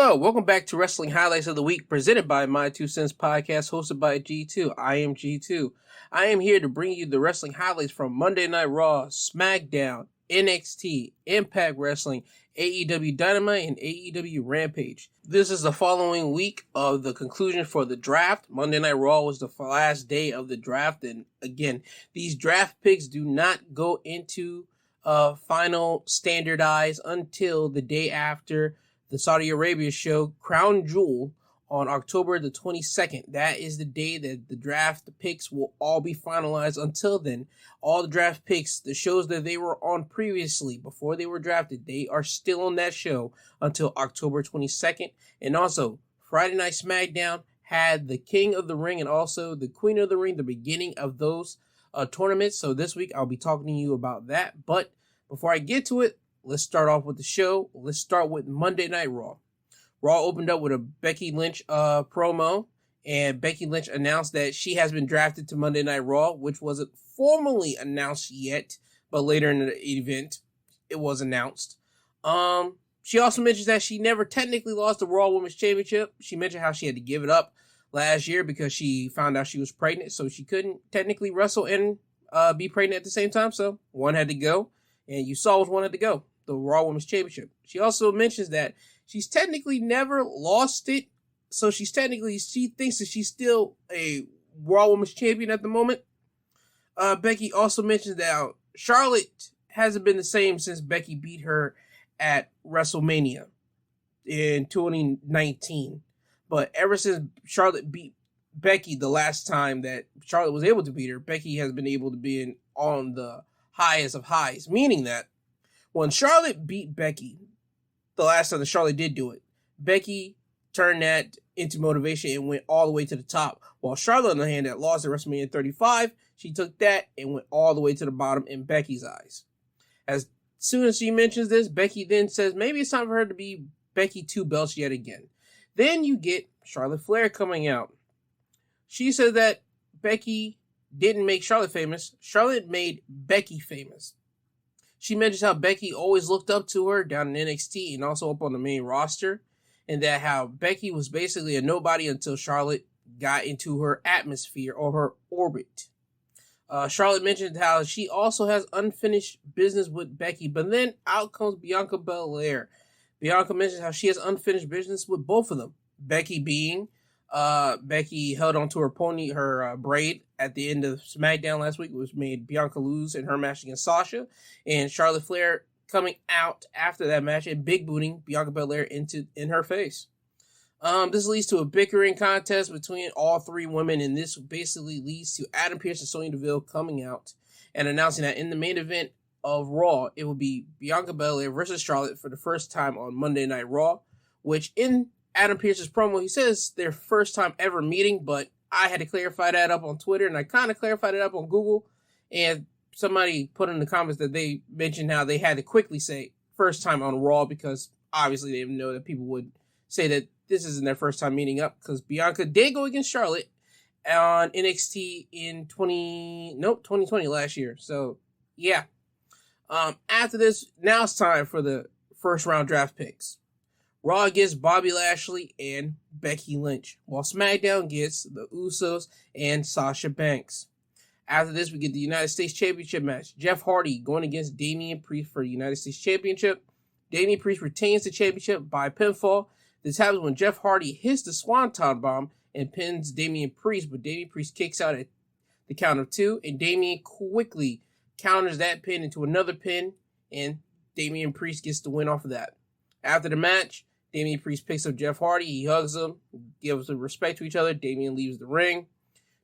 Hello, welcome back to Wrestling Highlights of the Week, presented by My Two Cents Podcast, hosted by G2. I am G2. I am here to bring you the wrestling highlights from Monday Night Raw, Smackdown, NXT, Impact Wrestling, AEW Dynamite, and AEW Rampage. This is the following week of the conclusion for the draft. Monday Night Raw was the last day of the draft, and again, these draft picks do not go into final standardized until the day after the Saudi Arabia show, Crown Jewel, on October the 22nd. That is the day that the draft picks will all be finalized. Until then, all the draft picks, the shows that they were on previously before they were drafted, they are still on that show until October 22nd. And also, Friday Night Smackdown had the King of the Ring and also the Queen of the Ring, the beginning of those tournaments. So this week, I'll be talking to you about that. But before I get to it, let's start off with the show. Let's start with Monday Night Raw. Raw opened up with a Becky Lynch promo, and Becky Lynch announced that she has been drafted to Monday Night Raw, which wasn't formally announced yet, but later in the event, it was announced. She also mentions that she never technically lost the Raw Women's Championship. She mentioned how she had to give it up last year because she found out she was pregnant, so she couldn't technically wrestle and be pregnant at the same time, so one had to go, and you saw which one had to go. The Raw Women's Championship. She also mentions that she's technically never lost it, so she thinks that she's still a Raw Women's Champion at the moment. Becky also mentions that Charlotte hasn't been the same since Becky beat her at WrestleMania in 2019. But ever since Charlotte beat Becky the last time that Charlotte was able to beat her, Becky has been able to be on the highest of highs, meaning that when Charlotte beat Becky, the last time that Charlotte did do it, Becky turned that into motivation and went all the way to the top. While Charlotte, on the other hand, that lost at WrestleMania 35, she took that and went all the way to the bottom in Becky's eyes. As soon as she mentions this, Becky then says maybe it's time for her to be Becky 2 belts yet again. Then you get Charlotte Flair coming out. She said that Becky didn't make Charlotte famous. Charlotte made Becky famous. She mentions how Becky always looked up to her down in NXT and also up on the main roster, and that how Becky was basically a nobody until Charlotte got into her atmosphere or her orbit. Charlotte mentioned how she also has unfinished business with Becky, but then out comes Bianca Belair. Bianca mentions how she has unfinished business with both of them. Becky held onto her braid at the end of SmackDown last week, which made Bianca lose in her match against Sasha, and Charlotte Flair coming out after that match and big booting Bianca Belair in her face. This leads to a bickering contest between all three women, and this basically leads to Adam Pearce and Sonya Deville coming out and announcing that in the main event of Raw, it will be Bianca Belair versus Charlotte for the first time on Monday Night Raw, which in Adam Pearce's promo, he says their first time ever meeting, but I had to clarify that up on Twitter, and I kind of clarified it up on Google, and somebody put in the comments that they mentioned how they had to quickly say first time on Raw because obviously they didn't know that people would say that this isn't their first time meeting up because Bianca did go against Charlotte on NXT in 2020 last year. So, yeah. After this, now it's time for the first round draft picks. Raw gets Bobby Lashley and Becky Lynch, while SmackDown gets the Usos and Sasha Banks. After this, we get the United States Championship match. Jeff Hardy going against Damian Priest for the United States Championship. Damian Priest retains the championship by pinfall. This happens when Jeff Hardy hits the Swanton Bomb and pins Damian Priest, but Damian Priest kicks out at the count of 2, and Damian quickly counters that pin into another pin, and Damian Priest gets the win off of that. After the match, Damian Priest picks up Jeff Hardy. He hugs him, gives respect to each other. Damian leaves the ring.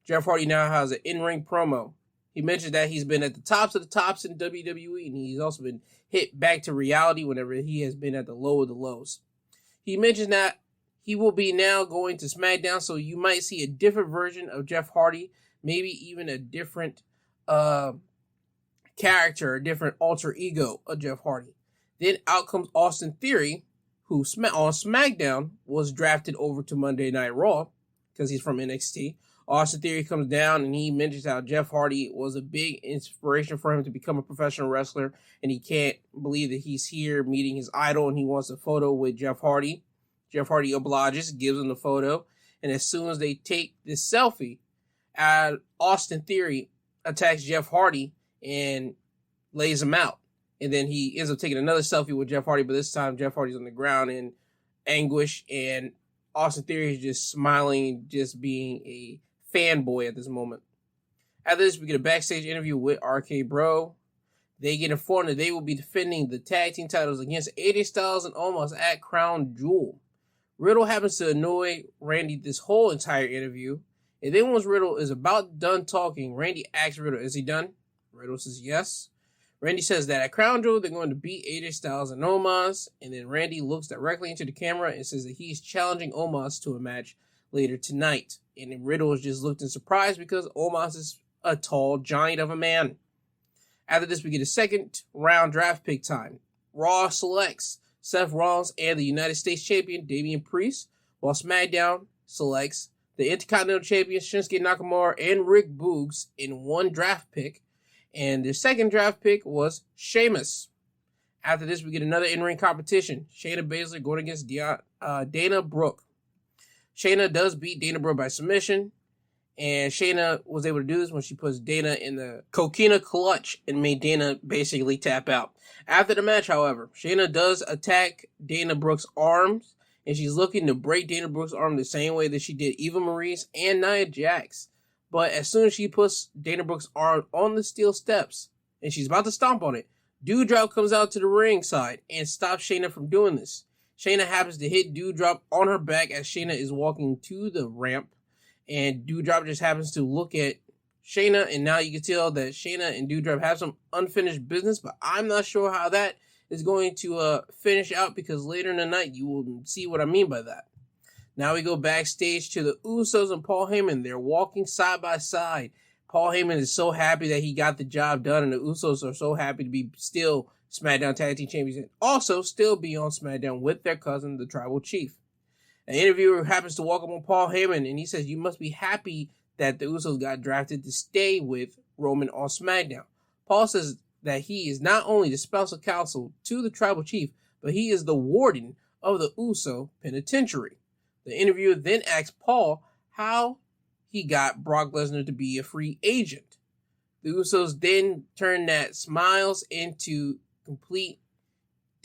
Jeff Hardy now has an in-ring promo. He mentions that he's been at the tops of the tops in WWE, and he's also been hit back to reality whenever he has been at the low of the lows. He mentions that he will be now going to SmackDown, so you might see a different version of Jeff Hardy, maybe even a different character, a different alter ego of Jeff Hardy. Then out comes Austin Theory, who on SmackDown was drafted over to Monday Night Raw because he's from NXT. Austin Theory comes down and he mentions how Jeff Hardy was a big inspiration for him to become a professional wrestler, and he can't believe that he's here meeting his idol and he wants a photo with Jeff Hardy. Jeff Hardy obliges, gives him the photo, and as soon as they take this selfie, Austin Theory attacks Jeff Hardy and lays him out. And then he ends up taking another selfie with Jeff Hardy, but this time Jeff Hardy's on the ground in anguish, and Austin Theory is just smiling, just being a fanboy at this moment. After this, we get a backstage interview with RK Bro. They get informed that they will be defending the tag team titles against AJ Styles and Omos at Crown Jewel. Riddle happens to annoy Randy this whole entire interview. And then once Riddle is about done talking, Randy asks Riddle, is he done? Riddle says yes. Randy says that at Crown Jewel, they're going to beat AJ Styles and Omos. And then Randy looks directly into the camera and says that he's challenging Omos to a match later tonight. And then Riddle is just looked in surprise because Omos is a tall giant of a man. After this, we get a second round draft pick time. Raw selects Seth Rollins and the United States Champion Damian Priest, while SmackDown selects the Intercontinental Champion Shinsuke Nakamura and Rick Boogs in one draft pick. And the second draft pick was Sheamus. After this, we get another in-ring competition. Shayna Baszler going against Dana Brooke. Shayna does beat Dana Brooke by submission. And Shayna was able to do this when she puts Dana in the coquina clutch and made Dana basically tap out. After the match, however, Shayna does attack Dana Brooke's arms, and she's looking to break Dana Brooke's arm the same way that she did Eva Marie's and Nia Jax. But as soon as she puts Dana Brooke's arm on the steel steps, and she's about to stomp on it, Doudrop comes out to the ring side and stops Shayna from doing this. Shayna happens to hit Doudrop on her back as Shayna is walking to the ramp. And Doudrop just happens to look at Shayna, and now you can tell that Shayna and Doudrop have some unfinished business, but I'm not sure how that is going to finish out, because later in the night you will see what I mean by that. Now we go backstage to the Usos and Paul Heyman. They're walking side by side. Paul Heyman is so happy that he got the job done, and the Usos are so happy to be still SmackDown Tag Team Champions and also still be on SmackDown with their cousin, the Tribal Chief. An interviewer happens to walk up on Paul Heyman, and he says, you must be happy that the Usos got drafted to stay with Roman on SmackDown. Paul says that he is not only the spousal counsel to the Tribal Chief, but he is the warden of the Uso Penitentiary. The interviewer then asks Paul how he got Brock Lesnar to be a free agent. The Usos then turn that smiles into complete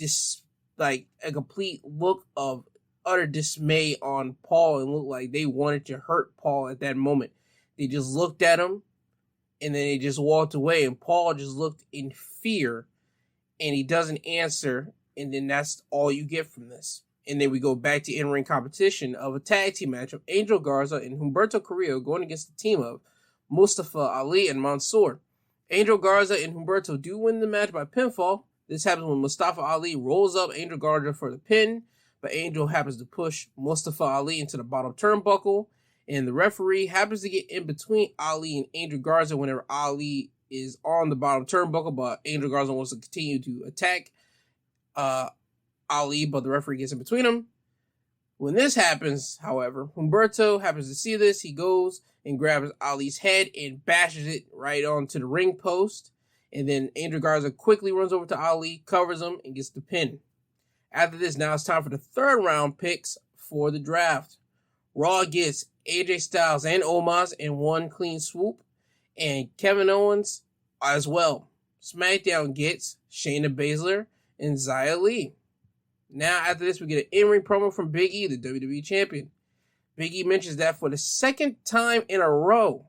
a complete look of utter dismay on Paul, and looked like they wanted to hurt Paul at that moment. They just looked at him, and then they just walked away, and Paul just looked in fear, and he doesn't answer, and then that's all you get from this. And then we go back to in-ring competition of a tag team match of Angel Garza and Humberto Carrillo going against the team of Mustafa Ali and Mansoor. Angel Garza and Humberto do win the match by pinfall. This happens when Mustafa Ali rolls up Angel Garza for the pin, but Angel happens to push Mustafa Ali into the bottom turnbuckle, and the referee happens to get in between Ali and Angel Garza whenever Ali is on the bottom turnbuckle, but Angel Garza wants to continue to attack Ali, but the referee gets in between them. When this happens, however, Humberto happens to see this. He goes and grabs Ali's head and bashes it right onto the ring post, and then Angel Garza quickly runs over to Ali, covers him, and gets the pin. After this, now it's time for the third round picks for the draft. Raw gets AJ Styles and Omos in one clean swoop, and Kevin Owens as well. SmackDown gets Shayna Baszler and Xia Li. Now, after this, we get an in-ring promo from Big E, the WWE Champion. Big E mentions that for the second time in a row,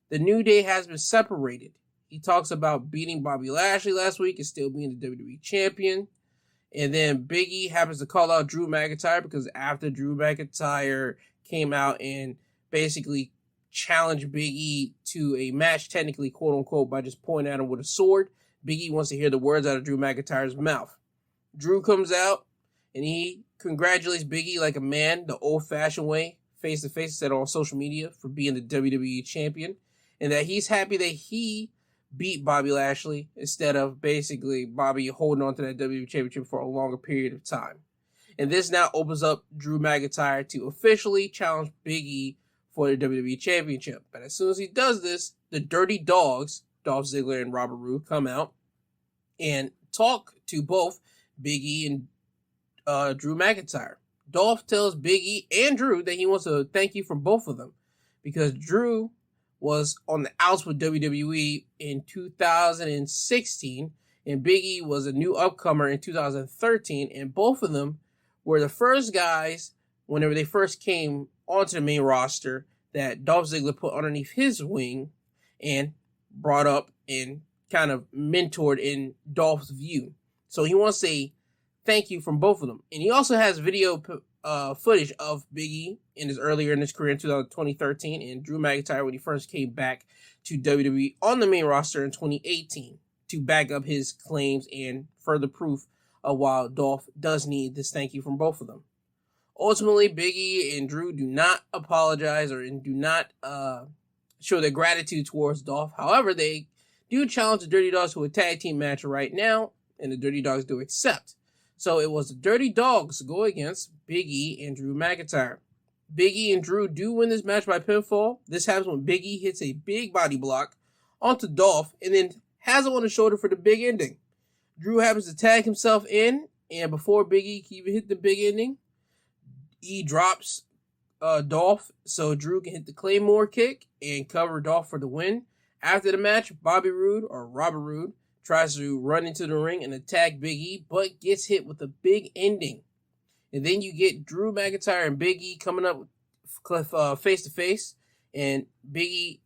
the New Day has been separated. He talks about beating Bobby Lashley last week and still being the WWE Champion. And then Big E happens to call out Drew McIntyre because after Drew McIntyre came out and basically challenged Big E to a match, technically, quote unquote, by just pointing at him with a sword, Big E wants to hear the words out of Drew McIntyre's mouth. Drew comes out and he congratulates Big E like a man, the old-fashioned way, face-to-face, said on social media, for being the WWE Champion, and that he's happy that he beat Bobby Lashley instead of basically Bobby holding on to that WWE Championship for a longer period of time. And this now opens up Drew McIntyre to officially challenge Big E for the WWE Championship. But as soon as he does this, the Dirty Dogs, Dolph Ziggler and Robert Roode, come out and talk to both Big E and Drew McIntyre. Dolph tells Big E and Drew that he wants a thank you from both of them because Drew was on the outs with WWE in 2016 and Big E was a new upcomer in 2013, and both of them were the first guys, whenever they first came onto the main roster, that Dolph Ziggler put underneath his wing and brought up and kind of mentored in Dolph's view. So he wants to say thank you from both of them. And he also has video footage of Big E earlier in his career in 2013 and Drew McIntyre when he first came back to WWE on the main roster in 2018 to back up his claims and further proof of why Dolph does need this thank you from both of them. Ultimately, Big E and Drew do not apologize or do not show their gratitude towards Dolph. However, they do challenge the Dirty Dogs to a tag team match right now, and the Dirty Dogs do accept. So it was the Dirty Dogs go against Big E and Drew McIntyre. Big E and Drew do win this match by pinfall. This happens when Big E hits a big body block onto Dolph and then has him on the shoulder for the big ending. Drew happens to tag himself in, and before Big E can even hit the big ending, E drops Dolph so Drew can hit the Claymore kick and cover Dolph for the win. After the match, Robert Roode, tries to run into the ring and attack Big E, but gets hit with a big ending. And then you get Drew McIntyre and Big E coming up face to face, and Big E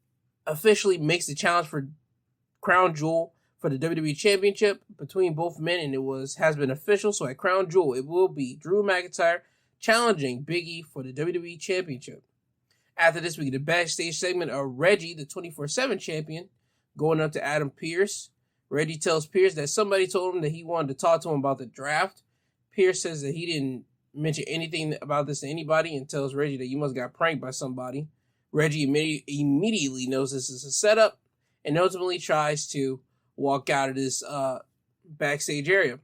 officially makes the challenge for Crown Jewel for the WWE Championship between both men, and has been official. So at Crown Jewel, it will be Drew McIntyre challenging Big E for the WWE Championship. After this, we get a backstage segment of Reggie, the 24/7 champion, going up to Adam Pearce. Reggie tells Pearce that somebody told him that he wanted to talk to him about the draft. Pearce says that he didn't mention anything about this to anybody and tells Reggie that you must have got pranked by somebody. Reggie immediately knows this is a setup and ultimately tries to walk out of this backstage area.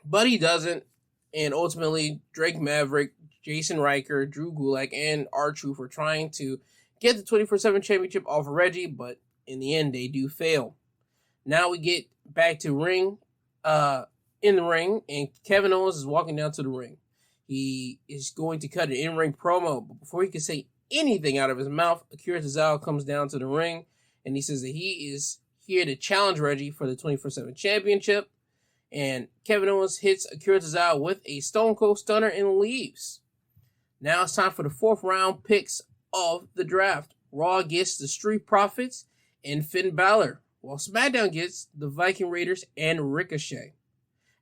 But he doesn't, and ultimately Drake Maverick, Jason Riker, Drew Gulak, and R-Truth are trying to get the 24/7 championship off of Reggie, but in the end, they do fail. Now we get back to in the ring, and Kevin Owens is walking down to the ring. He is going to cut an in-ring promo, but before he can say anything out of his mouth, Akira Tozawa comes down to the ring, and he says that he is here to challenge Reggie for the 24/7 championship. And Kevin Owens hits Akira Tozawa with a Stone Cold Stunner and leaves. Now it's time for the 4th round picks of the draft. Raw gets the Street Profits and Finn Balor, while SmackDown gets the Viking Raiders and Ricochet.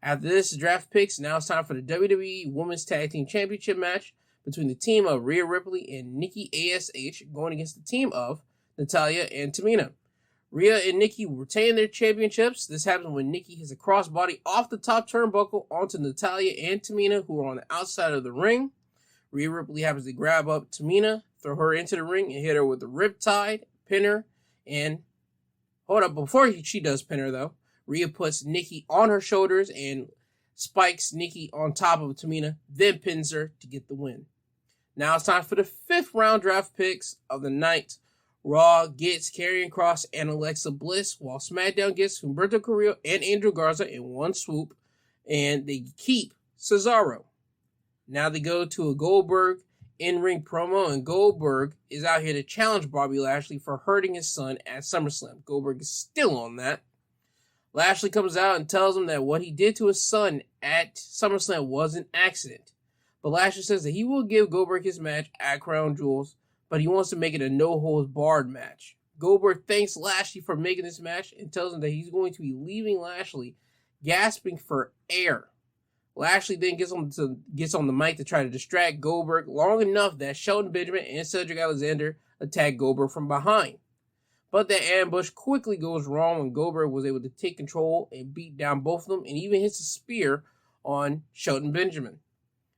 After this draft picks, now it's time for the WWE Women's Tag Team Championship match between the team of Rhea Ripley and Nikki ASH going against the team of Natalya and Tamina. Rhea and Nikki retain their championships. This happens when Nikki hits a crossbody off the top turnbuckle onto Natalya and Tamina, who are on the outside of the ring. Rhea Ripley happens to grab up Tamina, throw her into the ring, and hit her with the Riptide, pin her, and hold up, before she does pin her though, Rhea puts Nikki on her shoulders and spikes Nikki on top of Tamina, then pins her to get the win. Now it's time for the 5th round draft picks of the night. Raw gets Karrion Kross and Alexa Bliss, while SmackDown gets Humberto Carrillo and Angel Garza in one swoop, and they keep Cesaro. Now they go to a Goldberg in-ring promo, and Goldberg is out here to challenge Bobby Lashley for hurting his son at SummerSlam. Goldberg is still on that. Lashley comes out and tells him that what he did to his son at SummerSlam was an accident. But Lashley says that he will give Goldberg his match at Crown Jewels, but he wants to make it a no-holds-barred match. Goldberg thanks Lashley for making this match and tells him that he's going to be leaving Lashley gasping for air. Lashley then gets on the mic to try to distract Goldberg long enough that Shelton Benjamin and Cedric Alexander attack Goldberg from behind. But the ambush quickly goes wrong when Goldberg was able to take control and beat down both of them and even hits a spear on Shelton Benjamin.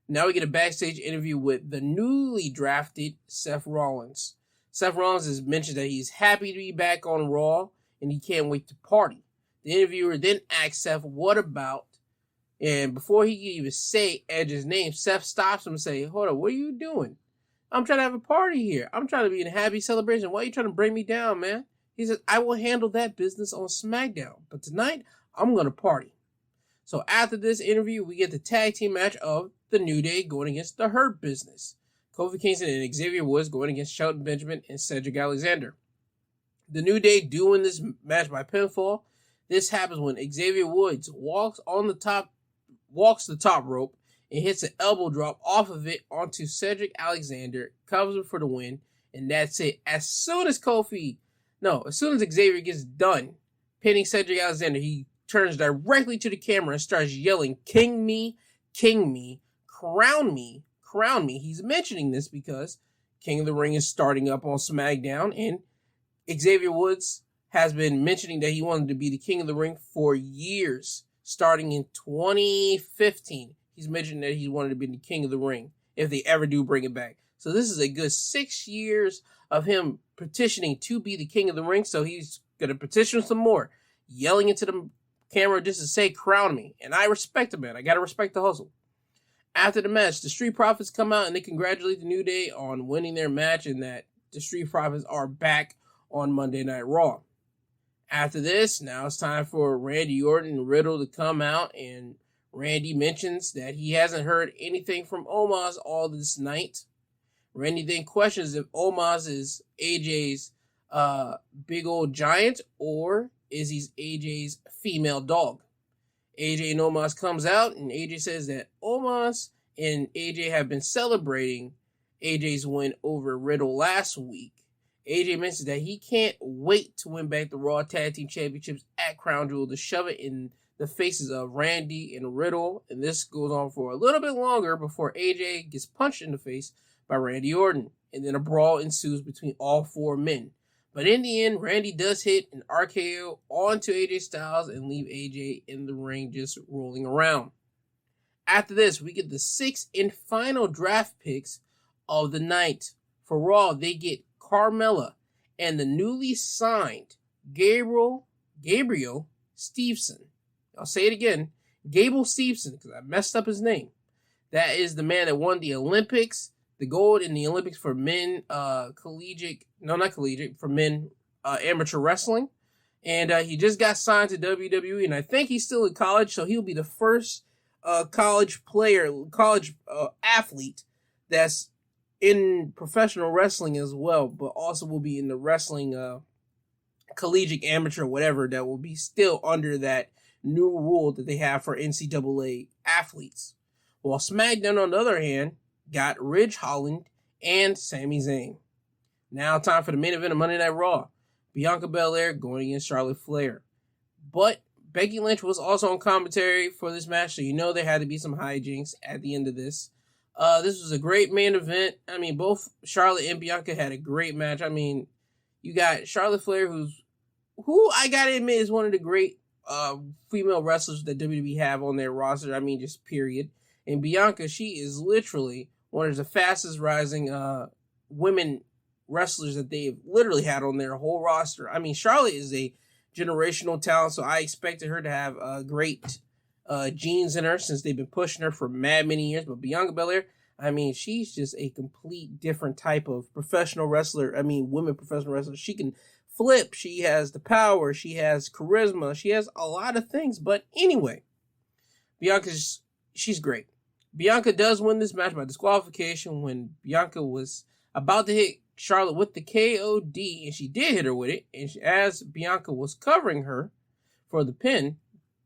Now we get a backstage interview with the newly drafted Seth Rollins. Seth Rollins has mentioned that he's happy to be back on Raw and he can't wait to party. The interviewer then asks Seth, what about? And before he can even say Edge's name, Seth stops him and says, hold on, what are you doing? I'm trying to have a party here. I'm trying to be in a happy celebration. Why are you trying to bring me down, man? He says, I will handle that business on SmackDown. But tonight, I'm going to party. So after this interview, we get the tag team match of The New Day going against The Hurt Business. Kofi Kingston and Xavier Woods going against Shelton Benjamin and Cedric Alexander. The New Day do win this match by pinfall. This happens when Xavier Woods walks the top rope and hits an elbow drop off of it onto Cedric Alexander, covers him for the win, and that's it. As soon as Xavier gets done pinning Cedric Alexander, he turns directly to the camera and starts yelling, "King me, king me, crown me, crown me." He's mentioning this because King of the Ring is starting up on SmackDown, and Xavier Woods has been mentioning that he wanted to be the King of the Ring for years, starting in 2015. He's mentioned that he wanted to be the King of the Ring if they ever do bring it back. So this is a good 6 years of him petitioning to be the King of the Ring, so he's going to petition some more, yelling into the camera just to say, "Crown me." And I respect the man. I got to respect the hustle. After the match, the Street Profits come out and they congratulate the New Day on winning their match and that the Street Profits are back on Monday Night Raw. After this, now it's time for Randy Orton and Riddle to come out, and Randy mentions that he hasn't heard anything from Omos all this night. Randy then questions if Omos is AJ's big old giant or is he AJ's female dog. AJ and Omos comes out, and AJ says that Omos and AJ have been celebrating AJ's win over Riddle last week. AJ mentions that he can't wait to win back the Raw Tag Team Championships at Crown Jewel to shove it in the faces of Randy and Riddle, and this goes on for a little bit longer before AJ gets punched in the face by Randy Orton, and then a brawl ensues between all four men. But in the end, Randy does hit an RKO onto AJ Styles and leave AJ in the ring just rolling around. After this, we get the sixth and final draft picks of the night. For Raw, they get Carmella and the newly signed Gabriel Stevenson. I'll say it again, Gable Stevenson, because I messed up his name. That is the man that won the Olympics, the gold in the Olympics for men amateur wrestling. And he just got signed to WWE, and I think he's still in college, so he'll be the first college athlete that's in professional wrestling as well, but also will be in the wrestling collegiate amateur, whatever, that will be still under that new rule that they have for NCAA athletes. While SmackDown, on the other hand, got Ridge Holland and Sami Zayn. Now time for the main event of Monday Night Raw. Bianca Belair going against Charlotte Flair. But Becky Lynch was also on commentary for this match, so you know there had to be some hijinks at the end of this. This was a great main event. I mean, both Charlotte and Bianca had a great match. I mean, you got Charlotte Flair, who I gotta admit is one of the great female wrestlers that WWE have on their roster. I mean, just period. And Bianca, she is literally one of the fastest rising women wrestlers that they've literally had on their whole roster. I mean, Charlotte is a generational talent, so I expected her to have great genes in her since they've been pushing her for many years. But Bianca Belair, I mean, she's just a complete different type of professional wrestler. I mean, women professional wrestler. She can flip. She has the power. She has charisma. She has a lot of things. But anyway, she's great. Bianca does win this match by disqualification when Bianca was about to hit Charlotte with the KOD, and she did hit her with it. And as Bianca was covering her for the pin,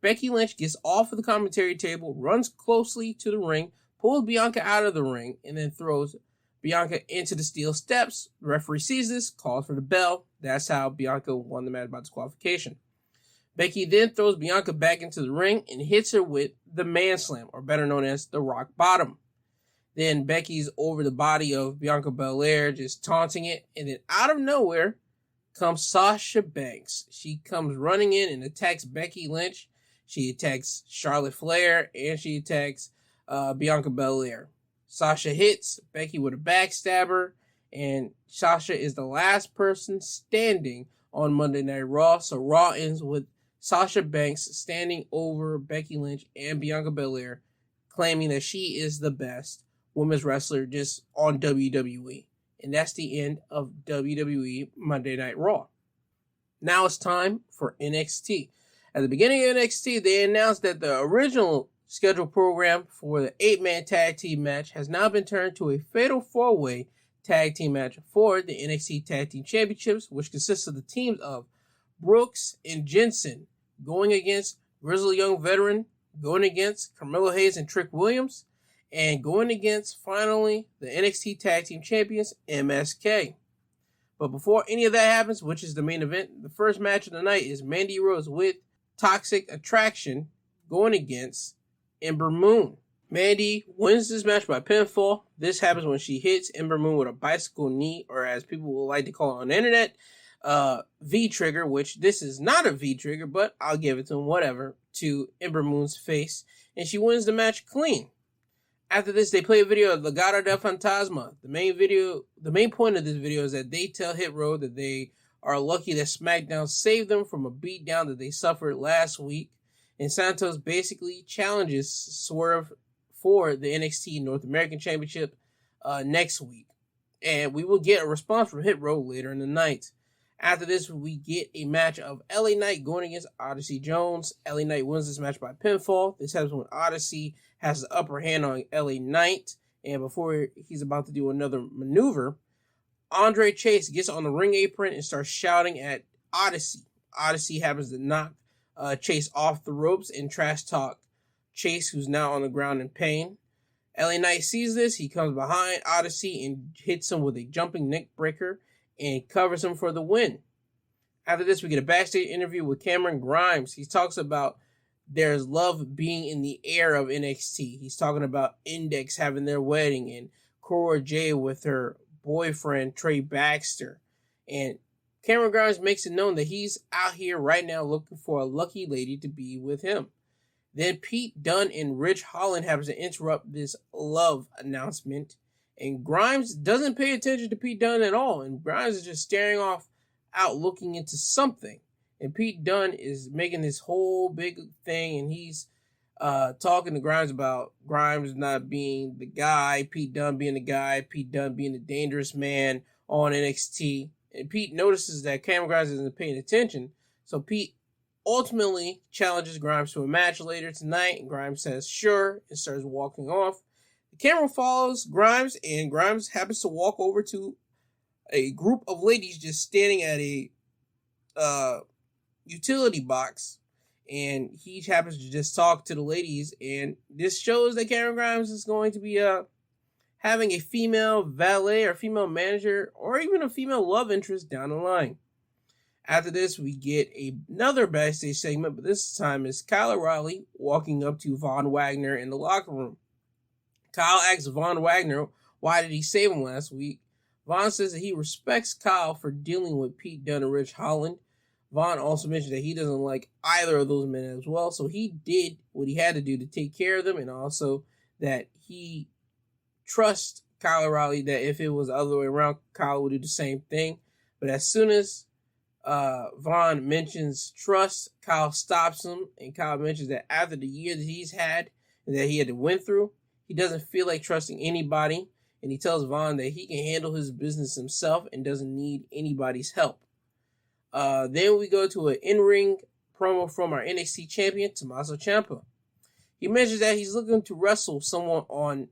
Becky Lynch gets off of the commentary table, runs closely to the ring, pulls Bianca out of the ring, and then throws Bianca into the steel steps. The referee sees this, calls for the bell. That's how Bianca won the match by disqualification. Becky then throws Bianca back into the ring and hits her with the man slam, or better known as the rock bottom. Then Becky's over the body of Bianca Belair, just taunting it. And then out of nowhere comes Sasha Banks. She comes running in and attacks Becky Lynch. She attacks Charlotte Flair, and she attacks Bianca Belair. Sasha hits Becky with a backstabber, and Sasha is the last person standing on Monday Night Raw. So Raw ends with Sasha Banks standing over Becky Lynch and Bianca Belair, claiming that she is the best women's wrestler just on WWE. And that's the end of WWE Monday Night Raw. Now it's time for NXT. At the beginning of NXT, they announced that the original scheduled program for the 8-man tag team match has now been turned to a fatal 4-way tag team match for the NXT Tag Team Championships, which consists of the teams of Brooks and Jensen going against Grizzly Young Veteran, going against Carmelo Hayes and Trick Williams, and going against, finally, the NXT Tag Team Champions, MSK. But before any of that happens, which is the main event, the first match of the night is Mandy Rose with Toxic Attraction going against Ember Moon. Mandy wins this match by pinfall. This happens when she hits Ember Moon with a bicycle knee, or as people will like to call it on the internet, V-trigger, which this is not a V-trigger, but I'll give it to him, whatever, to Ember Moon's face, and she wins the match clean. After this, they play a video of Legado del Fantasma. The main point of this video is that they tell Hit Row that they are lucky that Smackdown saved them from a beatdown that they suffered last week, and Santos basically challenges Swerve for the NXT North American Championship next week. And we will get a response from Hit Row later in the night. After this, we get a match of LA Knight going against Odyssey Jones. LA Knight wins this match by pinfall. This happens when Odyssey has the upper hand on LA Knight. And before he's about to do another maneuver, Andre Chase gets on the ring apron and starts shouting at Odyssey. Odyssey happens to knock Chase off the ropes and trash talk Chase, who's now on the ground in pain. LA Knight sees this. He comes behind Odyssey and hits him with a jumping neck breaker and covers him for the win. After this, we get a backstage interview with Cameron Grimes. He talks about there's love being in the air of NXT. He's talking about Index having their wedding and Cora Jade with her boyfriend, Trey Baxter. And Cameron Grimes makes it known that he's out here right now looking for a lucky lady to be with him. Then Pete Dunne and Ridge Holland happens to interrupt this love announcement. And Grimes doesn't pay attention to Pete Dunne at all. And Grimes is just staring out looking into something. And Pete Dunne is making this whole big thing. And he's talking to Grimes about Grimes not being the guy, Pete Dunne being the guy, Pete Dunne being the dangerous man on NXT. And Pete notices that Cameron Grimes isn't paying attention. So Pete ultimately challenges Grimes to a match later tonight. And Grimes says sure and starts walking off. The camera follows Grimes, and Grimes happens to walk over to a group of ladies just standing at a utility box, and he happens to just talk to the ladies, and this shows that Cameron Grimes is going to be having a female valet or female manager or even a female love interest down the line. After this, we get another backstage segment, but this time is Kyle O'Reilly walking up to Von Wagner in the locker room. Kyle asks Von Wagner why did he save him last week. Von says that he respects Kyle for dealing with Pete Dunne and Ridge Holland. Von also mentioned that he doesn't like either of those men as well, so he did what he had to do to take care of them, and also that he trusts Kyle O'Reilly that if it was the other way around, Kyle would do the same thing. But as soon as Von mentions trust, Kyle stops him, and Kyle mentions that after the year that he's had and that he had to went through, he doesn't feel like trusting anybody, and he tells Von that he can handle his business himself and doesn't need anybody's help. Then we go to an in-ring promo from our NXT champion, Tommaso Ciampa. He mentions that he's looking to wrestle someone on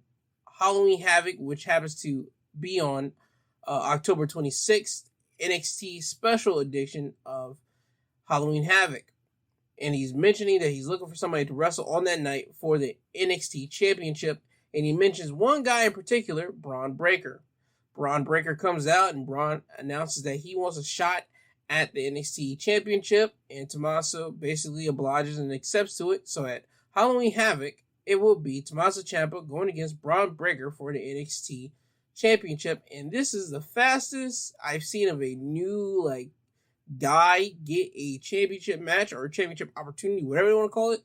Halloween Havoc, which happens to be on October 26th, NXT special edition of Halloween Havoc. And he's mentioning that he's looking for somebody to wrestle on that night for the NXT Championship. And he mentions one guy in particular, Braun Breaker. Braun Breaker comes out and Braun announces that he wants a shot at the NXT Championship. And Tommaso basically obliges and accepts to it. So at Halloween Havoc, it will be Tommaso Ciampa going against Braun Breaker for the NXT Championship. And this is the fastest I've seen of a new, guy get a championship match or a championship opportunity, whatever you want to call it.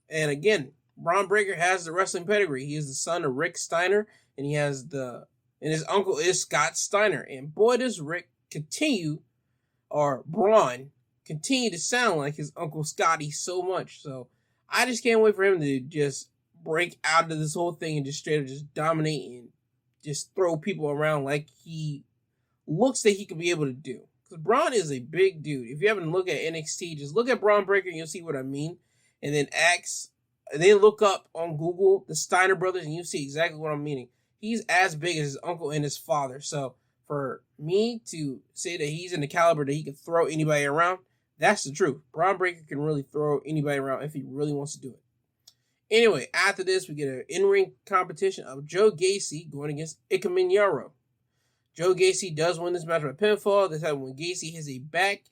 And again, Braun Breaker has the wrestling pedigree. He is the son of Rick Steiner, and his uncle is Scott Steiner. And boy, does Braun continue to sound like his uncle Scotty so much. So I just can't wait for him to just break out of this whole thing and just straight up just dominate and just throw people around like he looks that he could be able to do. Because Because Braun is a big dude. If you haven't looked at NXT, just look at Braun Breaker and you'll see what I mean. And then look up on Google the Steiner brothers and you'll see exactly what I'm meaning. He's as big as his uncle and his father. So for me to say that he's in the caliber that he can throw anybody around, that's the truth. Braun Breaker can really throw anybody around if he really wants to do it. Anyway, after this, we get an in-ring competition of Joe Gacy going against Ikemen Jiro. Joe Gacy does win this match by pinfall. This time when Gacy hits a back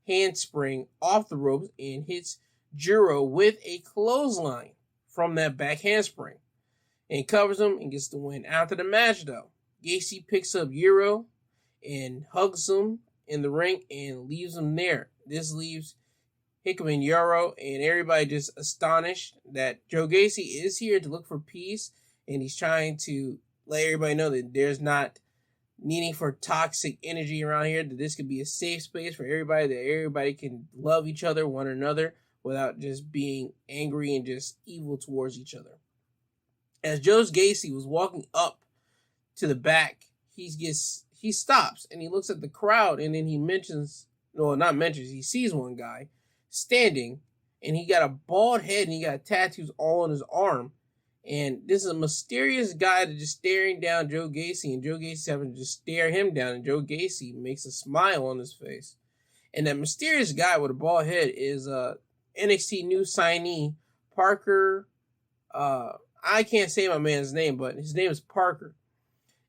handspring off the ropes and hits Jiro with a clothesline from that back handspring. And covers him and gets the win. After the match, though, Gacy picks up Jiro and hugs him in the ring and leaves him there. This leaves Ikemen Jiro and everybody just astonished that Joe Gacy is here to look for peace, and he's trying to let everybody know that there's not needing for toxic energy around here, that this could be a safe space for everybody, that everybody can love each other, one another, without just being angry and just evil towards each other. As Joe Gacy was walking up to the back, he stops and he looks at the crowd, and then he he sees one guy standing, and he got a bald head and he got tattoos all on his arm. And this is a mysterious guy that just staring down Joe Gacy, and Joe Gacy's having to just stare him down, and Joe Gacy makes a smile on his face. And that mysterious guy with a bald head is NXT new signee Parker. I can't say my man's name, but his name is Parker.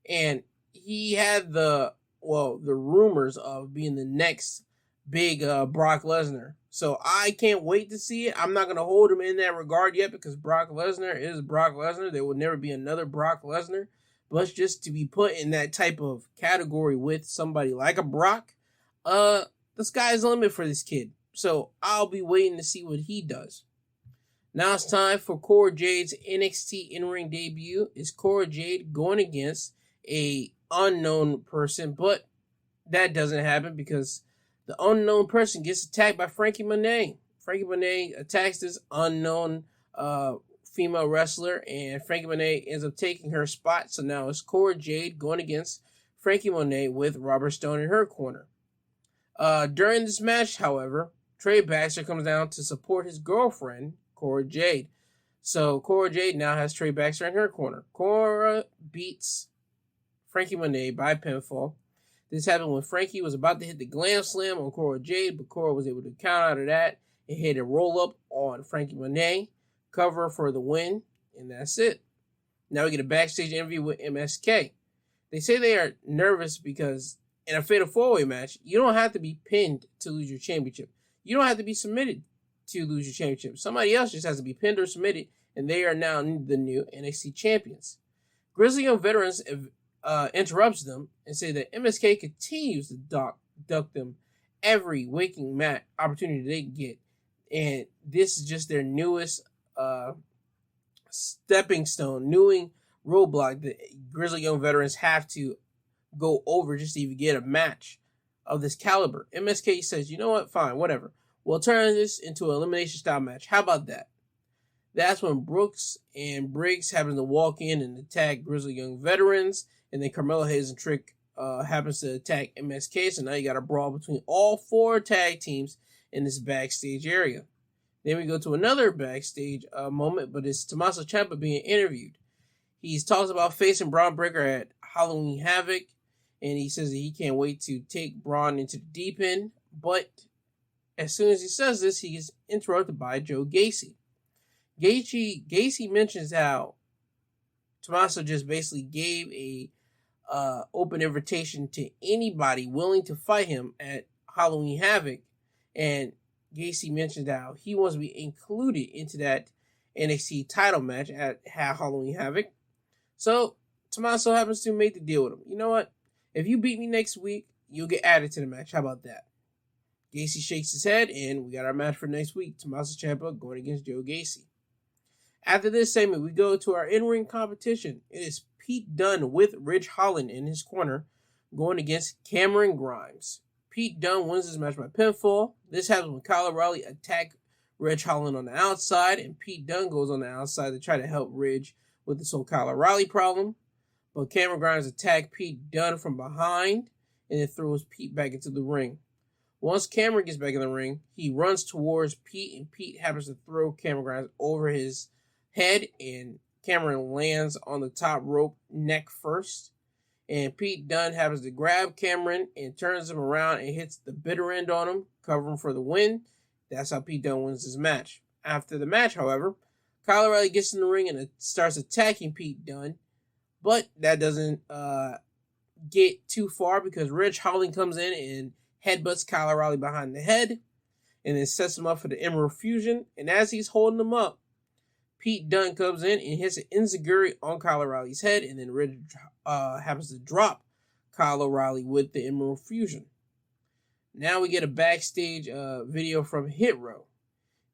And he had the rumors of being the next big Brock Lesnar. So I can't wait to see it. I'm not going to hold him in that regard yet because Brock Lesnar is Brock Lesnar. There will never be another Brock Lesnar. But just to be put in that type of category with somebody like a Brock, the sky's the limit for this kid. So I'll be waiting to see what he does. Now it's time for Cora Jade's NXT in-ring debut. Is Cora Jade going against a unknown person? But that doesn't happen because the unknown person gets attacked by Frankie Monet. Frankie Monet attacks this unknown female wrestler, and Frankie Monet ends up taking her spot. So now it's Cora Jade going against Frankie Monet with Robert Stone in her corner. During this match, however, Trey Baxter comes down to support his girlfriend, Cora Jade. So Cora Jade now has Trey Baxter in her corner. Cora beats Frankie Monet by pinfall. This happened when Frankie was about to hit the Glam Slam on Cora Jade, but Cora was able to count out of that and hit a roll-up on Frankie Monet, cover for the win, and that's it. Now we get a backstage interview with MSK. They say they are nervous because in a Fatal 4-Way match, you don't have to be pinned to lose your championship. You don't have to be submitted to lose your championship. Somebody else just has to be pinned or submitted, and they are now the new NXT champions. Grizzly Young Veterans interrupts them and say that MSK continues to duck them every waking mat opportunity they get, and this is just their newest stepping stone, newing roadblock that Grizzly Young Veterans have to go over just to even get a match of this caliber. MSK says, you know what, fine, whatever. We'll turn this into an elimination style match. How about that? That's when Brooks and Briggs happen to walk in and attack Grizzly Young Veterans, and then Carmelo Hayes and Trick happens to attack MSK, so now you got a brawl between all four tag teams in this backstage area. Then we go to another backstage moment, but it's Tommaso Ciampa being interviewed. He talks about facing Braun Breaker at Halloween Havoc, and he says that he can't wait to take Braun into the deep end, but as soon as he says this, he gets interrupted by Joe Gacy. Gacy mentions how Tommaso just basically gave a open invitation to anybody willing to fight him at Halloween Havoc, and Gacy mentioned how he wants to be included into that NXT title match at Halloween Havoc. So Tommaso happens to make the deal with him. You know what? If you beat me next week, you'll get added to the match. How about that? Gacy shakes his head, and we got our match for next week. Tommaso Ciampa going against Joe Gacy. After this segment, we go to our in-ring competition. It is Pete Dunne with Ridge Holland in his corner going against Cameron Grimes. Pete Dunne wins this match by pinfall. This happens when Kyle O'Reilly attacks Ridge Holland on the outside, and Pete Dunne goes on the outside to try to help Ridge with this whole Kyle O'Reilly problem. But Cameron Grimes attacks Pete Dunne from behind and then throws Pete back into the ring. Once Cameron gets back in the ring, he runs towards Pete, and Pete happens to throw Cameron Grimes over his head, and Cameron lands on the top rope neck first. And Pete Dunne happens to grab Cameron and turns him around and hits the bitter end on him, covering for the win. That's how Pete Dunne wins his match. After the match, however, Kyle O'Reilly gets in the ring and starts attacking Pete Dunne, but that doesn't get too far because Ridge Holland comes in and headbutts Kyle O'Reilly behind the head and then sets him up for the Emerald Fusion. And as he's holding him up, Pete Dunne comes in and hits an enziguri on Kyle O'Reilly's head, and then Ridge happens to drop Kyle O'Reilly with the Emerald Fusion. Now we get a backstage video from Hit Row.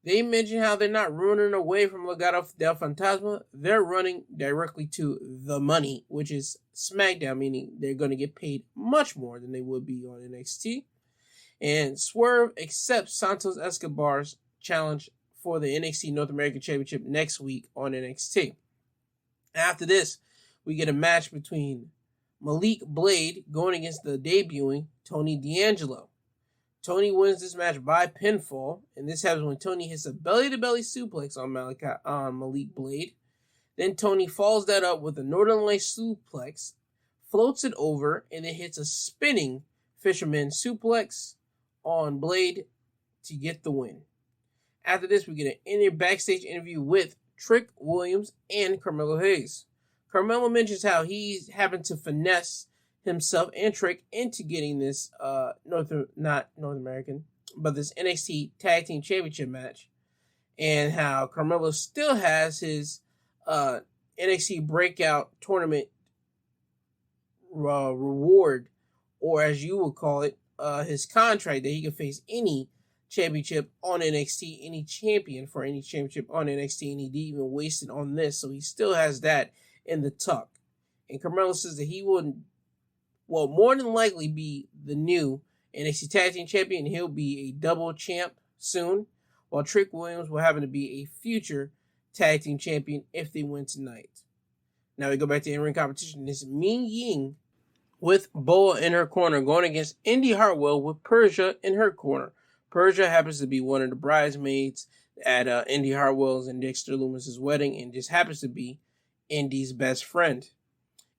They mention how they're not running away from Legado del Fantasma. They're running directly to the money, which is SmackDown, meaning they're going to get paid much more than they would be on NXT. And Swerve accepts Santos Escobar's challenge for the NXT North American Championship next week on NXT. After this, we get a match between Malik Blade going against the debuting Tony D'Angelo. Tony wins this match by pinfall, and this happens when Tony hits a belly-to-belly suplex on Malik Blade. Then Tony follows that up with a Northern Lights suplex, floats it over, and then hits a spinning Fisherman suplex on Blade to get the win. After this, we get an backstage interview with Trick Williams and Carmelo Hayes. Carmelo mentions how he happened to finesse himself and Trick into getting this not North American, but this NXT Tag Team Championship match, and how Carmelo still has his NXT Breakout Tournament reward, or as you would call it, his contract that he can face any championship on NXT, any champion for any championship on NXT, and he didn't even waste it on this, so he still has that in the tuck. And Carmelo says that he wouldn't, well, more than likely be the new NXT Tag Team Champion. He'll be a double champ soon, while Trick Williams will happen to be a future Tag Team Champion if they win tonight. Now we go back to the in-ring competition. It's Ming Ying with Boa in her corner going against Indy Hartwell with Persia in her corner. Persia happens to be one of the bridesmaids at Indy Hartwell's and Dexter Lumis's wedding and just happens to be Indy's best friend.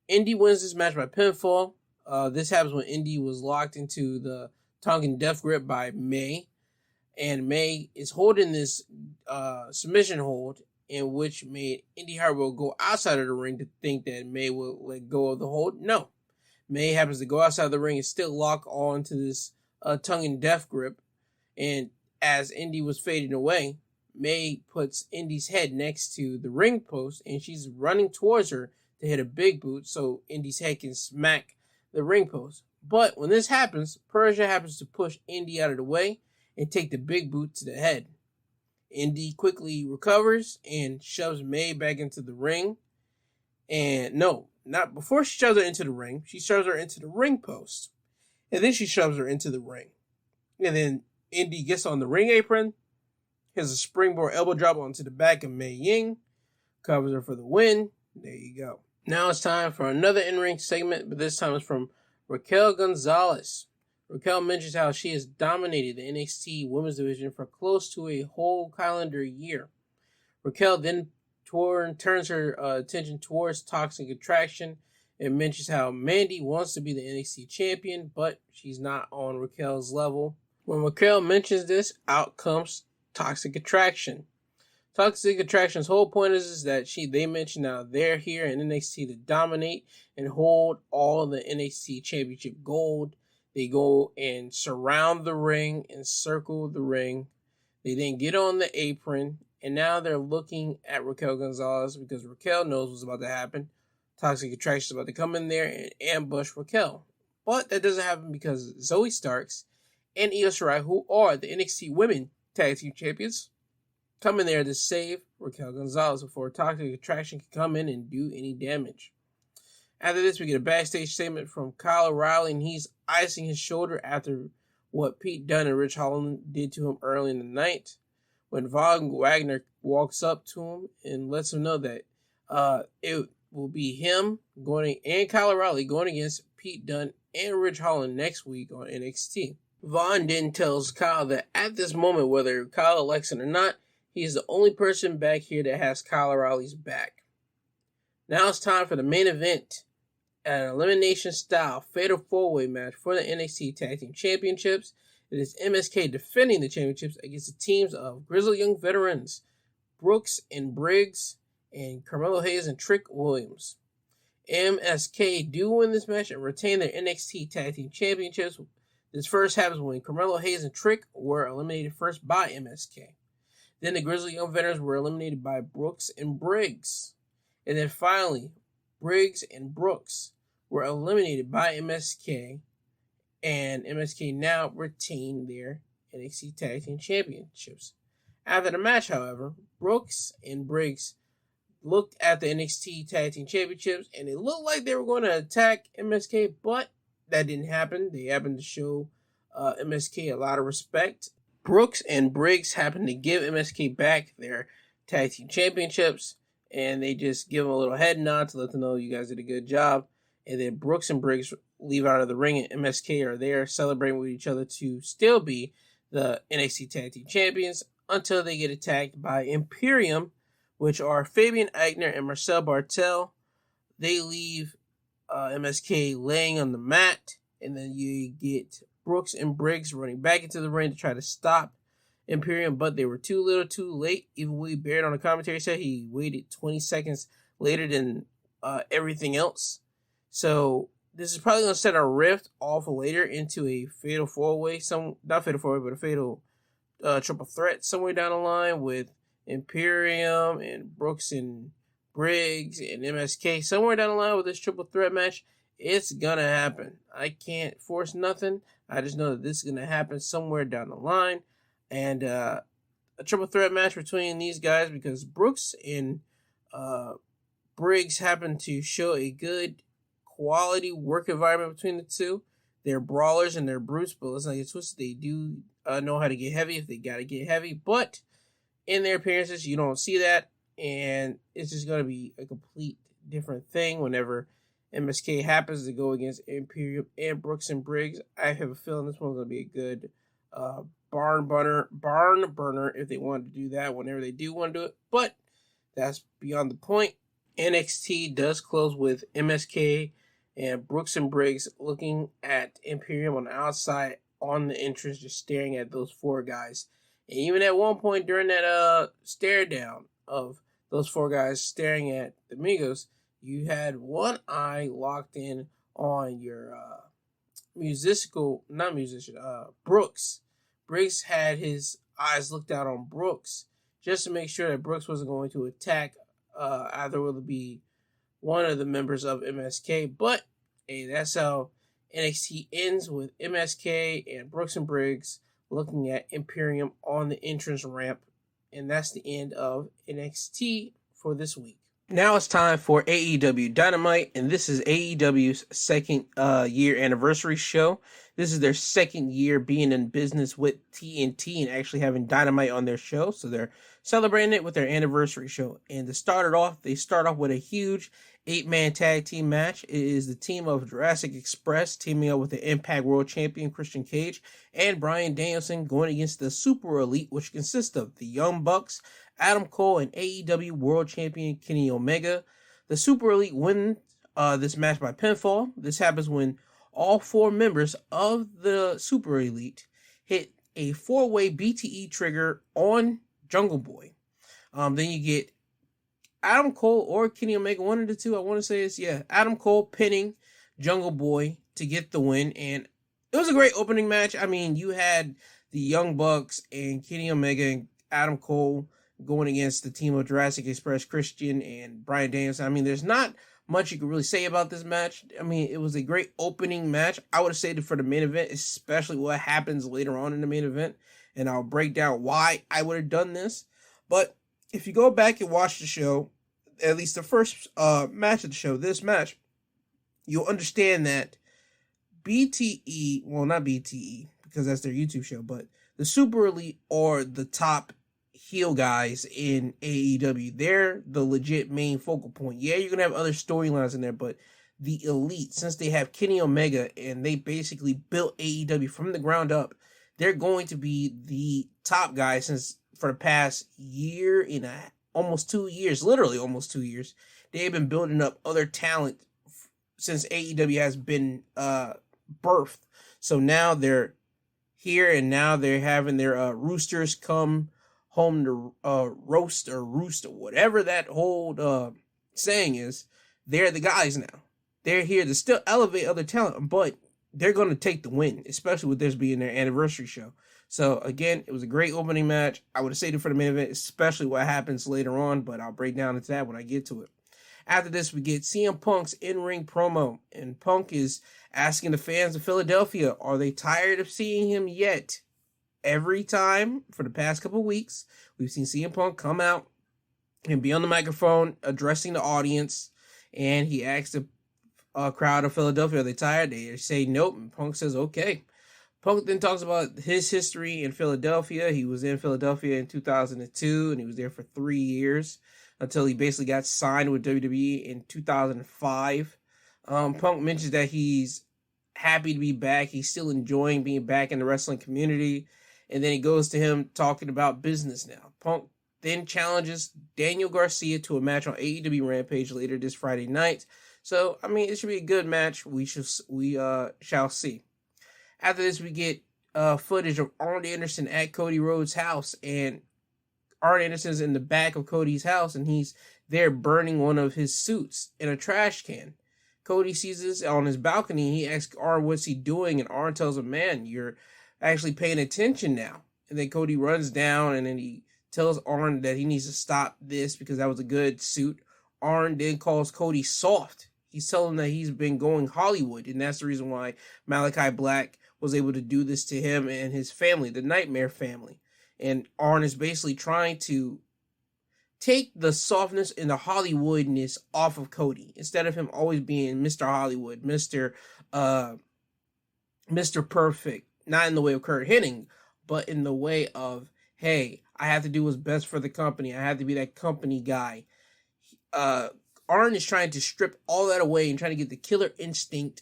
Indy wins this match by pinfall. This happens when Indy was locked into the Tongan Death Grip by May. And May is holding this submission hold, in which made Indy Hartwell go outside of the ring to think that May will let go of the hold. No. May happens to go outside of the ring and still lock on to this Tongan Death Grip. And as Indy was fading away, May puts Indy's head next to the ring post, and she's running towards her to hit a big boot so Indy's head can smack the ring post. But when this happens, Persia happens to push Indy out of the way and take the big boot to the head. Indy quickly recovers and shoves May back into the ring. And no, not before she shoves her into the ring. She shoves her into the ring post. And then she shoves her into the ring. And then Indy gets on the ring apron, has a springboard elbow drop onto the back of Mei Ying, covers her for the win. There you go. Now it's time for another in-ring segment, but this time it's from Raquel Gonzalez. Raquel mentions how she has dominated the NXT Women's Division for close to a whole calendar year. Raquel then turns her attention towards Toxic Attraction and mentions how Mandy wants to be the NXT champion, but she's not on Raquel's level. When Raquel mentions this, out comes Toxic Attraction. Toxic Attraction's whole point is that they mention now they're here in NXT to dominate and hold all the NXT Championship gold. They go and surround the ring and circle the ring. They then get on the apron, and now they're looking at Raquel Gonzalez because Raquel knows what's about to happen. Toxic Attraction is about to come in there and ambush Raquel. But that doesn't happen because Zoe Starks and Io Shirai, who are the NXT Women Tag Team Champions, come in there to save Raquel Gonzalez before Toxic Attraction can come in and do any damage. After this, we get a backstage statement from Kyle O'Reilly, and he's icing his shoulder after what Pete Dunne and Ridge Holland did to him early in the night. When Von Wagner walks up to him and lets him know that it will be him and Kyle O'Reilly going against Pete Dunne and Ridge Holland next week on NXT. Vaughn then tells Kyle that at this moment, whether Kyle elects it or not, he's the only person back here that has Kyle O'Reilly's back. Now it's time for the main event, an elimination-style fatal four-way match for the NXT Tag Team Championships. It is MSK defending the championships against the teams of Grizzled Young Veterans, Brooks and Briggs, and Carmelo Hayes and Trick Williams. MSK do win this match and retain their NXT Tag Team Championships. This first happens when Carmelo Hayes and Trick were eliminated first by MSK. Then the Grizzled Young Veterans were eliminated by Brooks and Briggs. And then finally, Briggs and Brooks were eliminated by MSK. And MSK now retain their NXT Tag Team Championships. After the match, however, Brooks and Briggs looked at the NXT Tag Team Championships, and it looked like they were going to attack MSK, but that didn't happen. They happened to show MSK a lot of respect. Brooks and Briggs happened to give MSK back their Tag Team Championships, and they just give them a little head nod to let them know you guys did a good job. And then Brooks and Briggs leave out of the ring, and MSK are there celebrating with each other to still be the NXT Tag Team Champions until they get attacked by Imperium, which are Fabian Aichner and Marcel Bartel. They leave MSK laying on the mat, and then you get Brooks and Briggs running back into the ring to try to stop Imperium, but they were too little too late. Even Willie Baird on the commentary said he waited 20 seconds later than everything else. So this is probably going to set a rift off later into a fatal four-way, not fatal four-way, but a fatal triple threat somewhere down the line with Imperium and Brooks and Briggs and MSK. Somewhere down the line with this triple threat match, it's going to happen. I can't force nothing. I just know that this is going to happen somewhere down the line. And a triple threat match between these guys, because Brooks and Briggs happen to show a good quality work environment between the two. They're brawlers and they're brutes, but let's not get twisted. They do know how to get heavy if they got to get heavy. But in their appearances, you don't see that. And it's just going to be a complete different thing whenever MSK happens to go against Imperium and Brooks and Briggs. I have a feeling this one's going to be a good barn burner if they want to do that whenever they do want to do it. But that's beyond the point. NXT does close with MSK and Brooks and Briggs looking at Imperium on the outside on the entrance, just staring at those four guys. And even at one point during that stare down of those four guys staring at the Migos, you had one eye locked in on your Brooks. Briggs had his eyes looked out on Brooks just to make sure that Brooks wasn't going to attack either will it be one of the members of MSK. But hey, that's how NXT ends, with MSK and Brooks and Briggs looking at Imperium on the entrance ramp. And that's the end of NXT for this week. Now it's time for AEW Dynamite, and this is AEW's second year anniversary show. This is their second year being in business with TNT and actually having Dynamite on their show. So they're celebrating it with their anniversary show. And to start it off, they start off with a huge 8-man tag team match. It is the team of Jurassic Express teaming up with the Impact World Champion Christian Cage and Bryan Danielson going against the Super Elite, which consists of the Young Bucks, Adam Cole, and AEW World Champion Kenny Omega. The Super Elite win this match by pinfall. This happens when all four members of the Super Elite hit a 4-way BTE trigger on Jungle Boy. Then you get Adam Cole or Kenny Omega, one of the two. I want to say it's, Adam Cole pinning Jungle Boy to get the win. And it was a great opening match. I mean, you had the Young Bucks and Kenny Omega and Adam Cole going against the team of Jurassic Express, Christian and Bryan Danielson. I mean, there's not much you can really say about this match. I mean, it was a great opening match. I would have saved it for the main event, especially what happens later on in the main event. And I'll break down why I would have done this. But if you go back and watch the show, at least the first match of the show, this match, you'll understand that BTE, well, not BTE, because that's their YouTube show, but the Super Elite are the top heel guys in AEW. They're the legit main focal point. Yeah, you're going to have other storylines in there, but the elite, since they have Kenny Omega and they basically built AEW from the ground up. They're going to be the top guy since for the past year and almost 2 years, literally almost 2 years. They've been building up other talent since AEW has been birthed. So now they're here, and now they're having their roosters come home to roast or roost or whatever that whole saying is. They're the guys now. They're here to still elevate other talent, but they're going to take the win, especially with this being their anniversary show. So, again, it was a great opening match. I would have saved it for the main event, especially what happens later on, but I'll break down into that when I get to it. After this, we get CM Punk's in-ring promo, and Punk is asking the fans of Philadelphia, are they tired of seeing him yet? Every time for the past couple of weeks, we've seen CM Punk come out and be on the microphone addressing the audience, and he asks the crowd of Philadelphia, are they tired? They say nope, and Punk says okay. Punk then talks about his history in Philadelphia. He was in Philadelphia in 2002, and he was there for 3 years until he basically got signed with WWE in 2005. Punk mentions that he's happy to be back. He's still enjoying being back in the wrestling community. And then he goes to him talking about business now. Punk then challenges Daniel Garcia to a match on AEW Rampage later this Friday night. So, I mean, it should be a good match. We shall see. After this, we get footage of Arn Anderson at Cody Rhodes' house, and Arn Anderson's in the back of Cody's house, and he's there burning one of his suits in a trash can. Cody sees this on his balcony. He asks Arn, what's he doing? And Arn tells him, man, you're actually paying attention now. And then Cody runs down, and then he tells Arn that he needs to stop this because that was a good suit. Arn then calls Cody soft. He's telling him that he's been going Hollywood, and that's the reason why Malachi Black was able to do this to him and his family, the Nightmare family. And Arn is basically trying to take the softness and the Hollywoodness off of Cody, instead of him always being Mr. Hollywood, Mr. Perfect, not in the way of Kurt Hennig, but in the way of, hey, I have to do what's best for the company. I have to be that company guy. Arn is trying to strip all that away and trying to get the killer instinct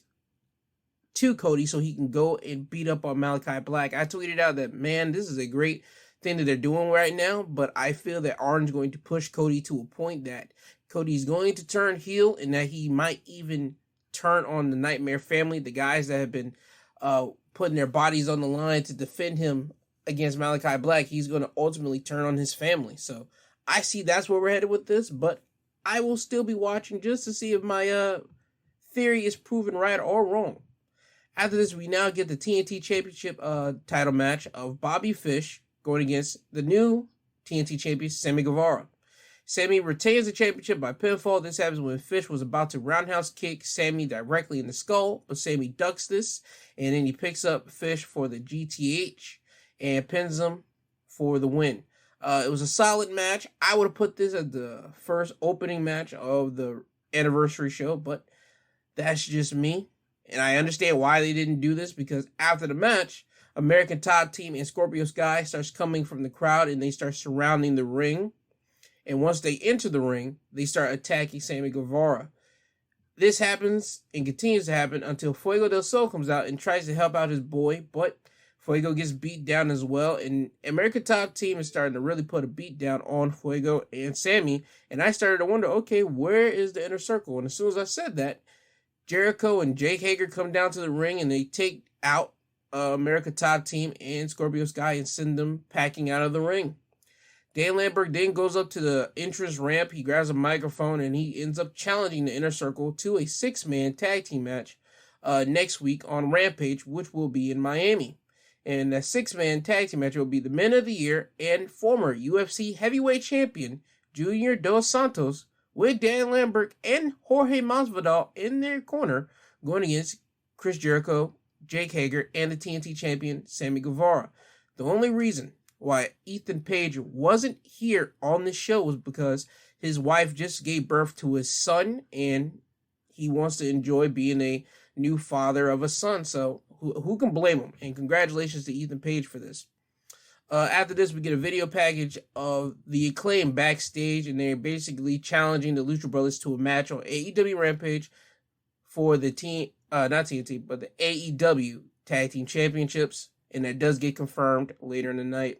to Cody so he can go and beat up on Malachi Black. I tweeted out that, man, this is a great thing that they're doing right now, but I feel that Arn's going to push Cody to a point that Cody's going to turn heel, and that he might even turn on the Nightmare family, the guys that have been putting their bodies on the line to defend him against Malachi Black. He's going to ultimately turn on his family. So I see that's where we're headed with this, but I will still be watching just to see if my theory is proven right or wrong. After this, we now get the TNT Championship title match of Bobby Fish going against the new TNT champion, Sammy Guevara. Sammy retains the championship by pinfall. This happens when Fish was about to roundhouse kick Sammy directly in the skull, but Sammy ducks this, and then he picks up Fish for the GTH and pins him for the win. It was a solid match. I would have put this as the first opening match of the anniversary show, but that's just me. And I understand why they didn't do this, because after the match, American Top Team and Scorpio Sky starts coming from the crowd, and they start surrounding the ring. And once they enter the ring, they start attacking Sammy Guevara. This happens and continues to happen until Fuego del Sol comes out and tries to help out his boy, but Fuego gets beat down as well, and American Top Team is starting to really put a beat down on Fuego and Sammy, and I started to wonder, okay, where is the Inner Circle? And as soon as I said that, Jericho and Jake Hager come down to the ring, and they take out American Top Team and Scorpio Sky and send them packing out of the ring. Dan Lambert then goes up to the entrance ramp, he grabs a microphone, and he ends up challenging the Inner Circle to a 6-man tag team match next week on Rampage, which will be in Miami. And that 6-man tag team match will be the Men of the Year and former UFC heavyweight champion Junior Dos Santos with Dan Lambert and Jorge Masvidal in their corner, going against Chris Jericho, Jake Hager, and the TNT champion Sammy Guevara. The only reason why Ethan Page wasn't here on this show was because his wife just gave birth to his son, and he wants to enjoy being a new father of a son. So who can blame him? And congratulations to Ethan Page for this. After this, we get a video package of the Acclaim backstage, and they're basically challenging the Lucha Brothers to a match on AEW Rampage for the not TNT, but the AEW Tag Team Championships, and that does get confirmed later in the night.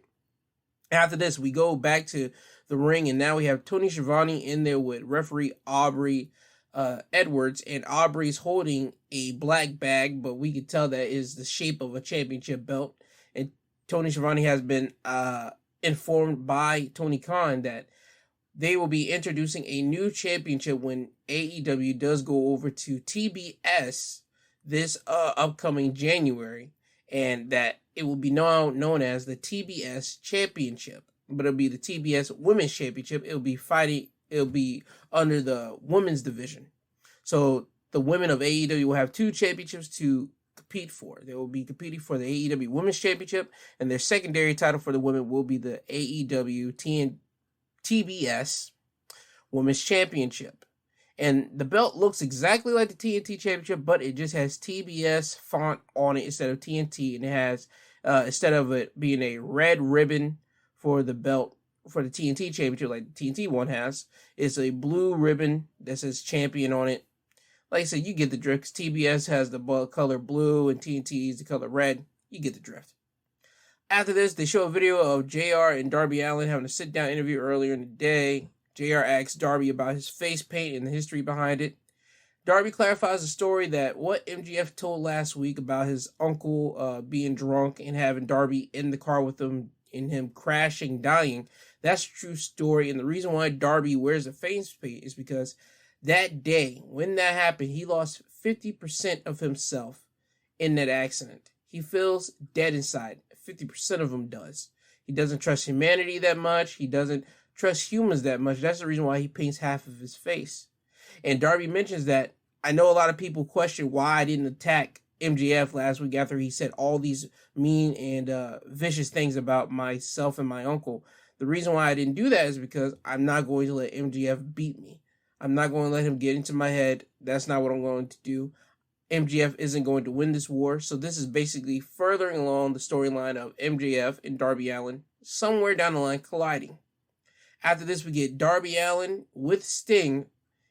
After this, we go back to the ring, and now we have Tony Schiavone in there with referee Aubrey Edwards, and Aubrey's holding a black bag, but we can tell that is the shape of a championship belt. And Tony Schiavone has been informed by Tony Khan that they will be introducing a new championship when AEW does go over to TBS this upcoming January, and that it will be now known as the TBS Championship, but it'll be the TBS Women's Championship. It'll be under the women's division. So the women of AEW will have 2 championships to compete for. They will be competing for the AEW Women's Championship, and their secondary title for the women will be the AEW TBS Women's Championship. And the belt looks exactly like the TNT Championship, but it just has TBS font on it instead of TNT. And it has, instead of it being a red ribbon for the belt for the TNT Championship like the TNT one has, it's a blue ribbon that says champion on it. Like I said, you get the drift. TBS has the color blue and TNT is the color red. You get the drift. After this, they show a video of JR and Darby Allin having a sit-down interview earlier in the day. JR asks Darby about his face paint and the history behind it. Darby clarifies the story that what MJF told last week about his uncle being drunk and having Darby in the car with him and him crashing, dying. That's a true story. And the reason why Darby wears a face paint is because that day, when that happened, he lost 50% of himself in that accident. He feels dead inside. 50% of him does. He doesn't trust humanity that much. He doesn't trust humans that much. That's the reason why he paints half of his face. And Darby mentions that I know a lot of people question why I didn't attack MJF last week after he said all these mean and vicious things about myself and my uncle. The reason why I didn't do that is because I'm not going to let MJF beat me. I'm not going to let him get into my head. That's not what I'm going to do. MJF isn't going to win this war. So this is basically furthering along the storyline of MJF and Darby Allin somewhere down the line colliding. After this, we get Darby Allin with Sting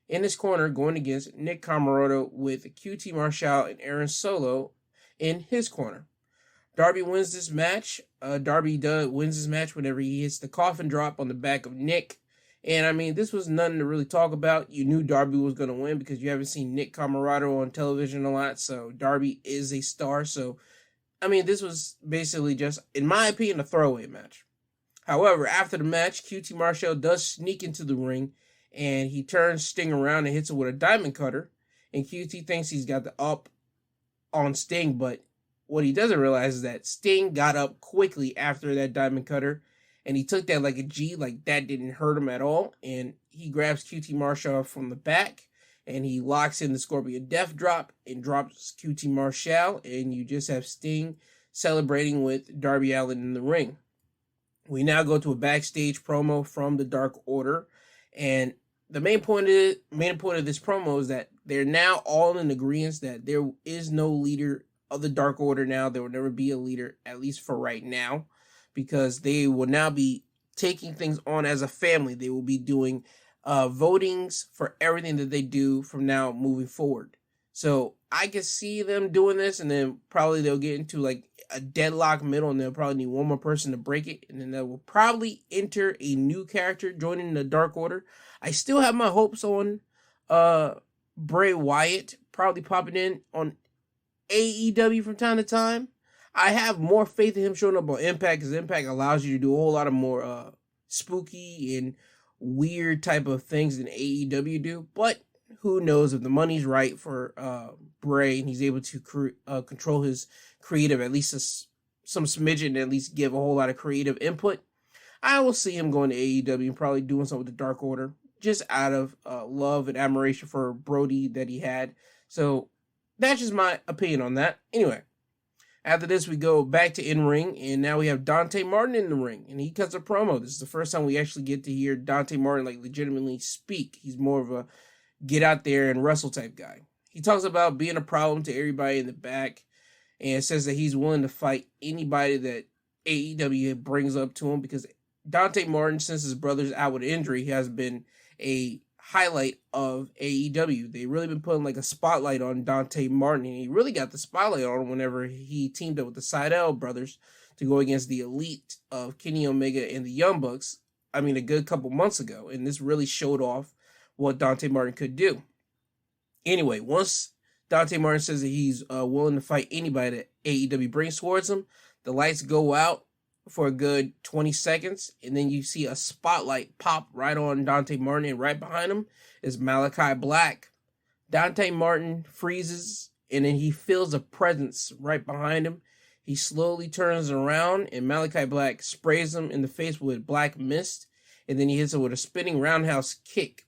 in his corner going against Nick Comoroto with QT Marshall and Aaron Solo in his corner. Darby wins this match. Darby wins this match whenever he hits the coffin drop on the back of Nick. And I mean, this was nothing to really talk about. You knew Darby was going to win because you haven't seen Nick Comoroto on television a lot. So Darby is a star. So, I mean, this was basically just, in my opinion, a throwaway match. However, after the match, QT Marshall does sneak into the ring and he turns Sting around and hits him with a diamond cutter. And QT thinks he's got the up on Sting, but what he doesn't realize is that Sting got up quickly after that diamond cutter. And he took that like a G, like that didn't hurt him at all. And he grabs QT Marshall from the back and he locks in the Scorpion Death Drop and drops QT Marshall. And you just have Sting celebrating with Darby Allin in the ring. We now go to a backstage promo from the Dark Order. And the main point of this promo is that they're now all in agreement that there is no leader of the Dark Order now. There will never be a leader, at least for right now, because they will now be taking things on as a family. They will be doing votings for everything that they do from now moving forward. So I can see them doing this, and then probably they'll get into like a deadlock middle, and they'll probably need one more person to break it, and then they will probably enter a new character joining the Dark Order. I still have my hopes on Bray Wyatt probably popping in on AEW from time to time. I have more faith in him showing up on Impact because Impact allows you to do a whole lot of more spooky and weird type of things than AEW do. But who knows, if the money's right for Bray and he's able to control his creative, at least some smidgen, and at least give a whole lot of creative input, I will see him going to AEW and probably doing something with the Dark Order just out of love and admiration for Brody that he had. So that's just my opinion on that. Anyway. After this, we go back to in-ring, and now we have Dante Martin in the ring, and he cuts a promo. This is the first time we actually get to hear Dante Martin like legitimately speak. He's more of a get out there and wrestle type guy. He talks about being a problem to everybody in the back, and says that he's willing to fight anybody that AEW brings up to him, because Dante Martin, since his brother's out with injury, has been a highlight of AEW. They really been putting like a spotlight on Dante Martin, and he really got the spotlight on him whenever he teamed up with the Sydal brothers to go against the Elite of Kenny Omega and the Young Bucks. I mean, a good couple months ago, and this really showed off what Dante Martin could do. Anyway, once Dante Martin says that he's willing to fight anybody that AEW brings towards him, the lights go out for a good 20 seconds, and then you see a spotlight pop right on Dante Martin, and right behind him is Malachi Black. Dante Martin freezes, and then he feels a presence right behind him. He slowly turns around, and Malachi Black sprays him in the face with black mist, and then he hits him with a spinning roundhouse kick.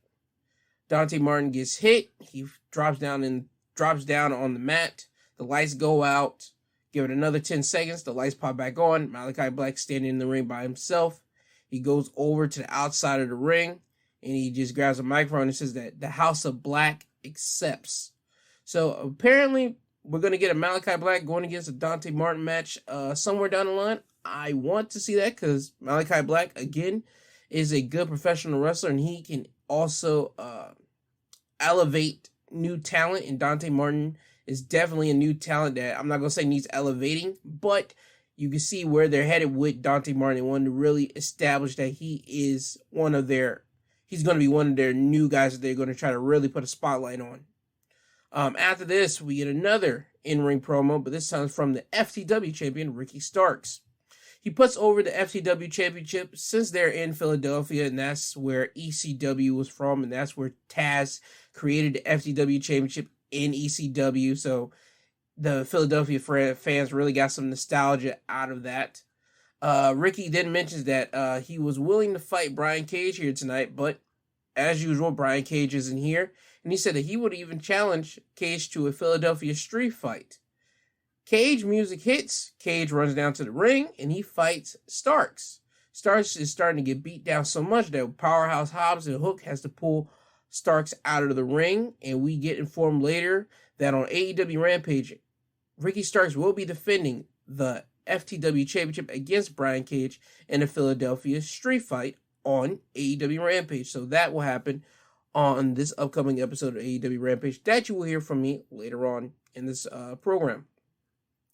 Dante Martin gets hit. He drops down on the mat. The lights go out. Give it another 10 seconds. The lights pop back on. Malachi Black standing in the ring by himself. He goes over to the outside of the ring, and he just grabs a microphone and says that the House of Black accepts. So apparently, we're going to get a Malachi Black going against a Dante Martin match somewhere down the line. I want to see that because Malachi Black, again, is a good professional wrestler, and he can also elevate new talent, and Dante Martin is definitely a new talent that I'm not going to say needs elevating, but you can see where they're headed with Dante Martin, wanting to really establish that he's going to be one of their new guys that they're going to try to really put a spotlight on. After this, we get another in-ring promo, but this time from the FTW champion, Ricky Starks. He puts over the FTW championship since they're in Philadelphia, and that's where ECW was from, and that's where Taz created the FTW championship in ECW. So the Philadelphia fans really got some nostalgia out of that. Ricky then mentions that he was willing to fight Brian Cage here tonight, but as usual, Brian Cage isn't here, and he said that he would even challenge Cage to a Philadelphia street fight. Cage music hits, Cage runs down to the ring, and he fights Starks. Starks is starting to get beat down so much that Powerhouse Hobbs and Hook has to pull Starks out of the ring, and we get informed later that on AEW Rampage, Ricky Starks will be defending the FTW Championship against Brian Cage in a Philadelphia street fight on AEW Rampage. So that will happen on this upcoming episode of AEW Rampage that you will hear from me later on in this program.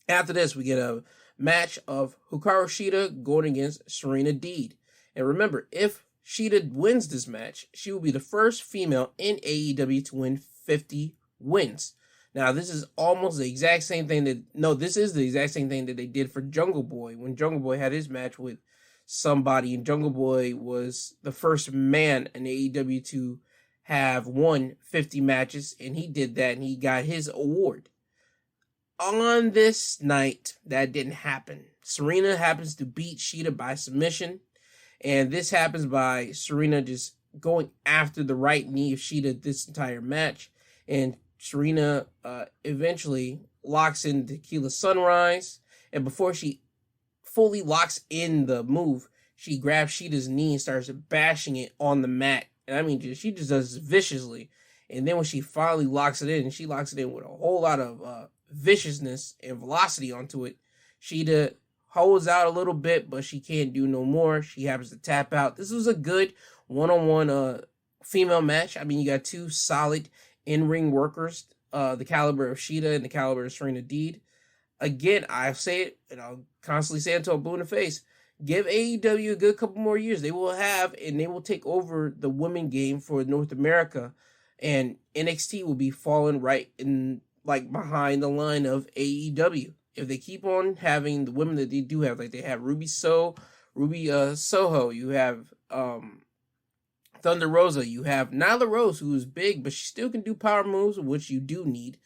After this, we get a match of Hikaru Shida going against Serena Deeb. And remember, if Shida wins this match, she will be the first female in AEW to win 50 wins. Now, this is almost the exact same thing this is the exact same thing that they did for Jungle Boy when Jungle Boy had his match with somebody, and Jungle Boy was the first man in AEW to have won 50 matches, and he did that, and he got his award. On this night, that didn't happen. Serena happens to beat Shida by submission, and this happens by Serena just going after the right knee of Shida this entire match, and Serena eventually locks in Tequila Sunrise, and before she fully locks in the move, she grabs Shida's knee and starts bashing it on the mat, and I mean, she just does this viciously, and then when she finally locks it in, she locks it in with a whole lot of viciousness and velocity onto it. Shida holds out a little bit, but she can't do no more. She happens to tap out. This was a good one-on-one female match. I mean, you got two solid in-ring workers, the caliber of Shida and the caliber of Serena Deeb. Again, I say it, and I'll constantly say it until I'm blue in the face. Give AEW a good couple more years. They will take over the women game for North America, and NXT will be falling right in behind the line of AEW. If they keep on having the women that they do have, like they have Ruby Soho, you have Thunder Rosa, you have Nyla Rose, who is big, but she still can do power moves, which you do need.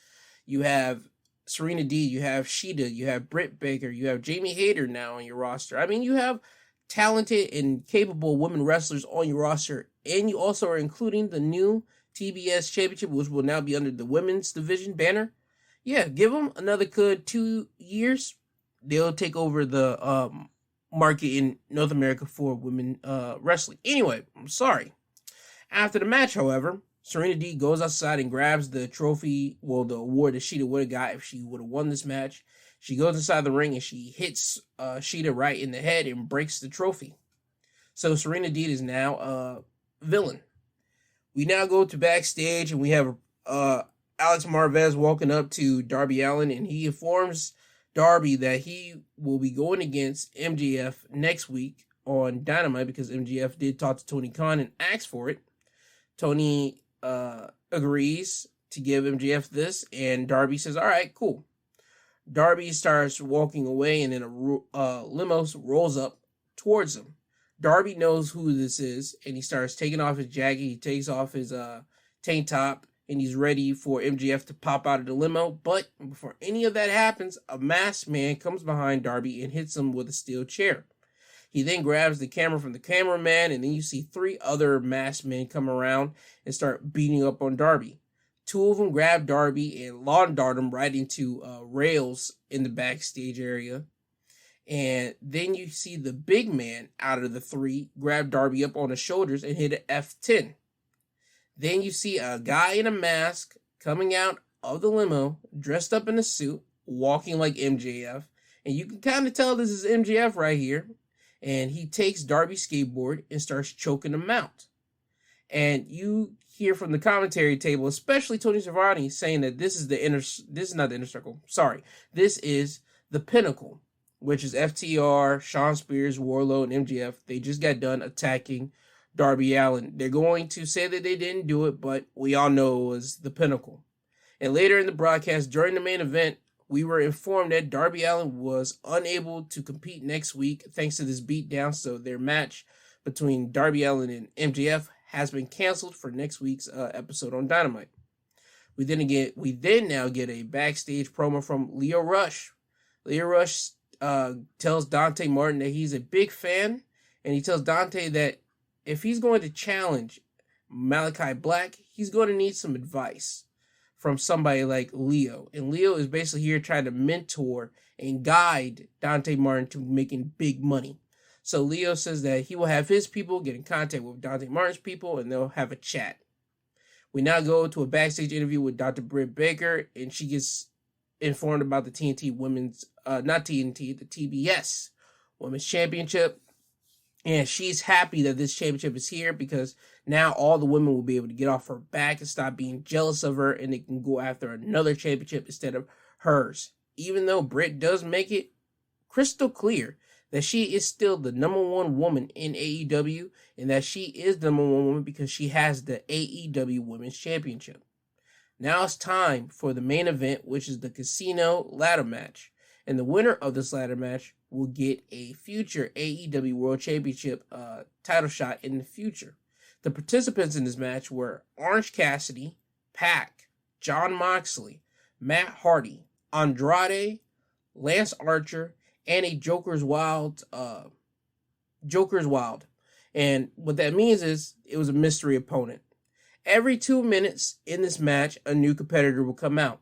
You have Serena Deeb, you have Shida, you have Britt Baker, you have Jamie Hayter now on your roster. I mean, you have talented and capable women wrestlers on your roster, and you also are including the new TBS Championship, which will now be under the women's division banner. Yeah, give them another good 2 years. They'll take over the market in North America for women wrestling. Anyway, I'm sorry. After the match, however, Serena Deeb goes outside and grabs the trophy, the award that Shida would have got if she would have won this match. She goes inside the ring and she hits Shida right in the head and breaks the trophy. So Serena Deeb is now a villain. We now go to backstage, and we have Alex Marvez walking up to Darby Allin, and he informs Darby that he will be going against MJF next week on Dynamite because MJF did talk to Tony Khan and ask for it. Tony agrees to give MJF this, and Darby says, all right, cool. Darby starts walking away, and then a limo rolls up towards him. Darby knows who this is, and he starts taking off his jacket. He takes off his tank top, and he's ready for MJF to pop out of the limo. But before any of that happens, a masked man comes behind Darby and hits him with a steel chair. He then grabs the camera from the cameraman, and then you see 3 other masked men come around and start beating up on Darby. 2 of them grab Darby and lawn dart him right into rails in the backstage area. And then you see the big man out of the 3 grab Darby up on the shoulders and hit an F10. Then you see a guy in a mask coming out of the limo, dressed up in a suit, walking like MJF. And you can kind of tell this is MJF right here. And he takes Darby's skateboard and starts choking him out. And you hear from the commentary table, especially Tony Schiavone, saying that this is not the inner circle. Sorry. This is the Pinnacle, which is FTR, Shawn Spears, Wardlow, and MJF. They just got done attacking Darby Allin. They're going to say that they didn't do it, but we all know it was the Pinnacle. And later in the broadcast, during the main event, we were informed that Darby Allin was unable to compete next week thanks to this beatdown. So their match between Darby Allin and MJF has been canceled for next week's episode on Dynamite. We then now get a backstage promo from Lio Rush. Lio Rush tells Dante Martin that he's a big fan, and he tells Dante that if he's going to challenge Malachi Black, he's going to need some advice from somebody like Leo. And Leo is basically here trying to mentor and guide Dante Martin to making big money. So Leo says that he will have his people get in contact with Dante Martin's people, and they'll have a chat. We now go to a backstage interview with Dr. Britt Baker, and she gets informed about the TNT Women's, the TBS Women's Championship. And she's happy that this championship is here because now all the women will be able to get off her back and stop being jealous of her, and they can go after another championship instead of hers. Even though Britt does make it crystal clear that she is still the number 1 woman in AEW, and that she is the number 1 woman because she has the AEW Women's Championship. Now it's time for the main event, which is the Casino Ladder Match. And the winner of this ladder match will get a future AEW World Championship title shot in the future. The participants in this match were Orange Cassidy, Pac, Jon Moxley, Matt Hardy, Andrade, Lance Archer, and a Joker's Wild. And what that means is it was a mystery opponent. Every 2 minutes in this match, a new competitor will come out.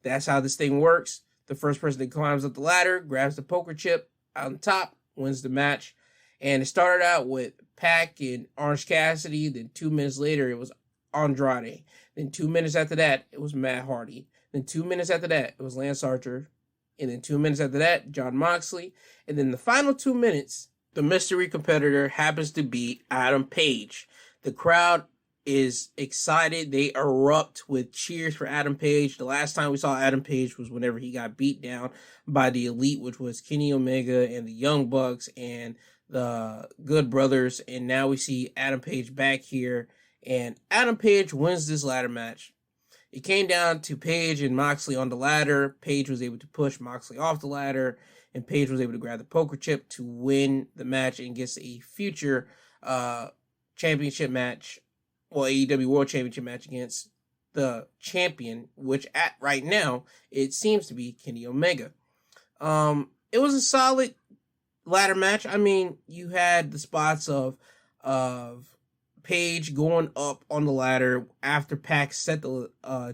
That's how this thing works. The first person that climbs up the ladder, grabs the poker chip on top, wins the match. And it started out with Pac and Orange Cassidy. Then 2 minutes later, it was Andrade. Then 2 minutes after that, it was Matt Hardy. Then 2 minutes after that, it was Lance Archer. And then 2 minutes after that, Jon Moxley. And then the final 2 minutes, the mystery competitor happens to be Adam Page. The crowd is excited. They erupt with cheers for Adam Page. The last time we saw Adam Page was whenever he got beat down by the Elite, which was Kenny Omega and the Young Bucks and the Good Brothers. And now we see Adam Page back here. And Adam Page wins this ladder match. It came down to Page and Moxley on the ladder. Page was able to push Moxley off the ladder, and Page was able to grab the poker chip to win the match and gets a future championship match, AEW World Championship match against the champion, which at right now, it seems to be Kenny Omega. It was a solid ladder match. I mean, you had the spots of Page going up on the ladder after Pac set the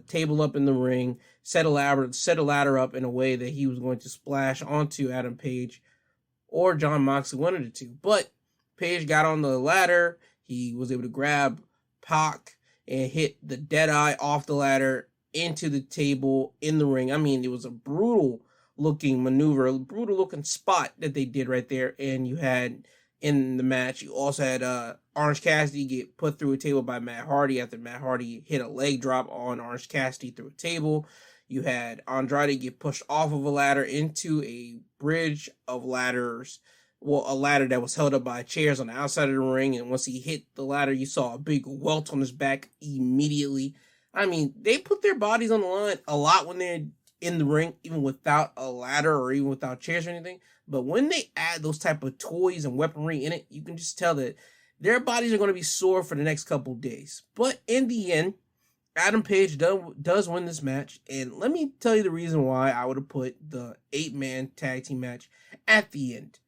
table up in the ring, set a ladder up in a way that he was going to splash onto Adam Page or Jon Moxley, one of the two. But Page got on the ladder. He was able to grab Pac and hit the Deadeye off the ladder into the table in the ring. I mean, it was a brutal looking maneuver, a brutal looking spot that they did right there. And you had in the match. You also had Orange Cassidy get put through a table by Matt Hardy after Matt Hardy hit a leg drop on Orange Cassidy through a table. You had Andrade get pushed off of a ladder into a bridge of ladders. Well, a ladder that was held up by chairs on the outside of the ring. And once he hit the ladder, you saw a big welt on his back immediately. I mean, they put their bodies on the line a lot when they're in the ring, even without a ladder or even without chairs or anything. But when they add those type of toys and weaponry in it, you can just tell that their bodies are going to be sore for the next couple of days. But in the end, Adam Page does win this match. And let me tell you the reason why I would have put the 8-man tag team match at the end.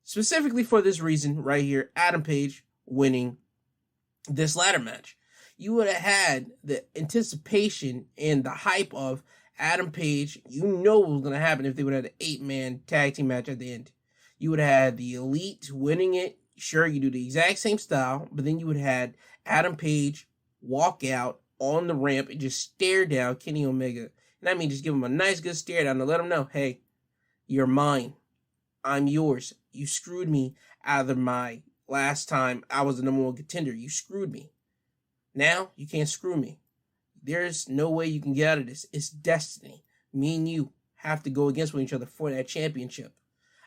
Specifically for this reason right here, Adam Page winning this ladder match. You would have had the anticipation and the hype of Adam Page. You know what was going to happen if they would have had an 8-man tag team match at the end. You would have had the Elite winning it. Sure, you do the exact same style, but then you would have had Adam Page walk out on the ramp and just stare down Kenny Omega. And I mean, just give him a nice, good stare down to let him know, hey, you're mine. I'm yours. You screwed me out of my last time I was the number one contender. You screwed me. Now, you can't screw me. There's no way you can get out of this. It's destiny. Me and you have to go against each other for that championship.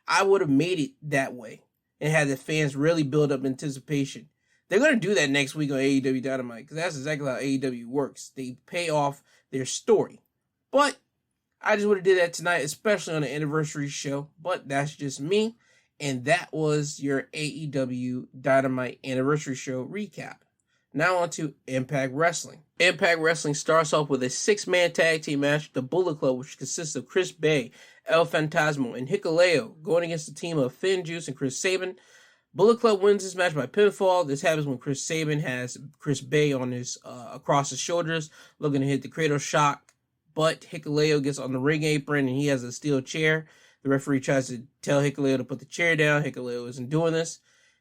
I would have made it that way and had the fans really build up anticipation. They're going to do that next week on AEW Dynamite because that's exactly how AEW works. They pay off their story. But I just would have did that tonight, especially on the anniversary show. But that's just me. And that was your AEW Dynamite anniversary show recap. Now on to Impact Wrestling. Impact Wrestling starts off with a 6-man tag team match, the Bullet Club, which consists of Chris Bay, El Fantasmo, and Hikuleo, going against the team of Finn Juice and Chris Sabin. Bullet Club wins this match by pinfall. This happens when Chris Sabin has Chris Bay on his across his shoulders, looking to hit the cradle shock, but Hikuleo gets on the ring apron and he has a steel chair. The referee tries to tell Hikuleo to put the chair down. Hikuleo isn't doing this.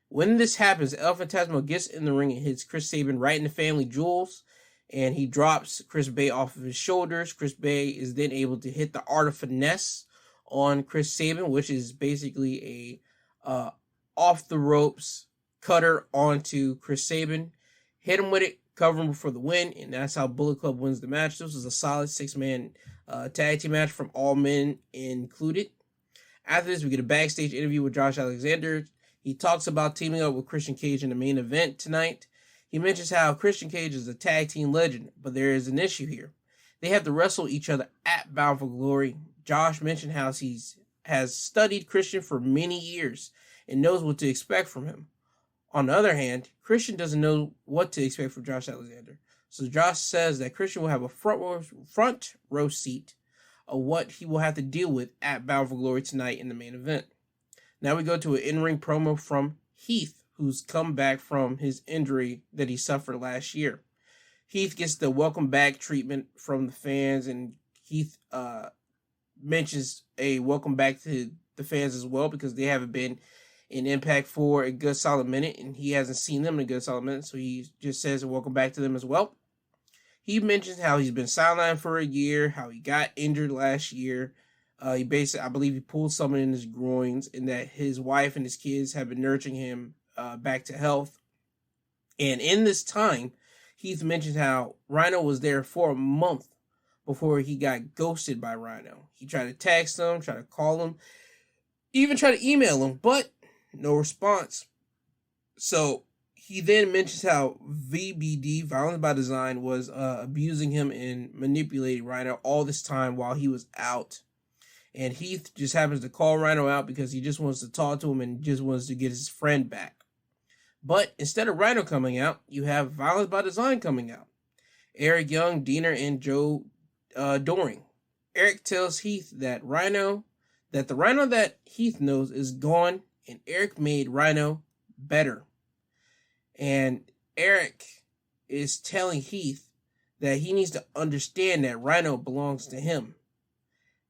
When this happens, El Fantasmo gets in the ring and hits Chris Sabin right in the family jewels, and he drops Chris Bay off of his shoulders. Chris Bay is then able to hit the Art of Finesse on Chris Sabin, which is basically a off the ropes cutter onto Chris Sabin. Hit him with it, cover him for the win, and that's how Bullet Club wins the match. This was a solid 6-man tag team match from all men included. After this, we get a backstage interview with Josh Alexander. He talks about teaming up with Christian Cage in the main event tonight. He mentions how Christian Cage is a tag team legend, but there is an issue here. They have to wrestle each other at Bound for Glory. Josh mentioned how he has studied Christian for many years and knows what to expect from him. On the other hand, Christian doesn't know what to expect from Josh Alexander. So Josh says that Christian will have a front row seat of what he will have to deal with at Bound for Glory tonight in the main event. Now we go to an in-ring promo from Heath, who's come back from his injury that he suffered last year. Heath gets the welcome back treatment from the fans, and Heath mentions a welcome back to the fans as well because they haven't been in Impact for a good solid minute, and he hasn't seen them in a good solid minute, so he just says welcome back to them as well. He mentions how he's been sidelined for a year, how he got injured last year. I believe he pulled something in his groins, and that his wife and his kids have been nurturing him back to health. And in this time, Heath mentioned how Rhino was there for a month before he got ghosted by Rhino. He tried to text him, tried to call him, even tried to email him, but no response. So he then mentions how VBD, Violence by Design, was abusing him and manipulating Rhino all this time while he was out. And Heath just happens to call Rhino out because he just wants to talk to him and just wants to get his friend back. But instead of Rhino coming out, you have Violence by Design coming out. Eric Young, Diener, and Joe Doring. Eric tells Heath that the Rhino that Heath knows is gone, and Eric made Rhino better. And Eric is telling Heath that he needs to understand that Rhino belongs to him.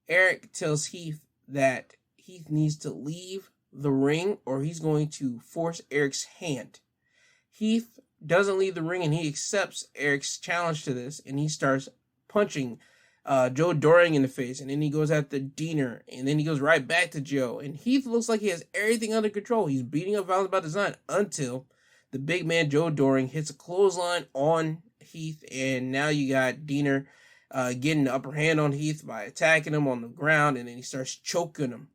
Eric tells Heath that Heath needs to leave the ring or he's going to force Eric's hand. Heath doesn't leave the ring and he accepts Eric's challenge to this, and he starts punching Joe Doring in the face, and then he goes after Diener, and then he goes right back to Joe. And Heath looks like he has everything under control. He's beating up Violence by Design until the big man Joe Doring hits a clothesline on Heath, and now you got Diener getting the upper hand on Heath by attacking him on the ground, and then he starts choking him.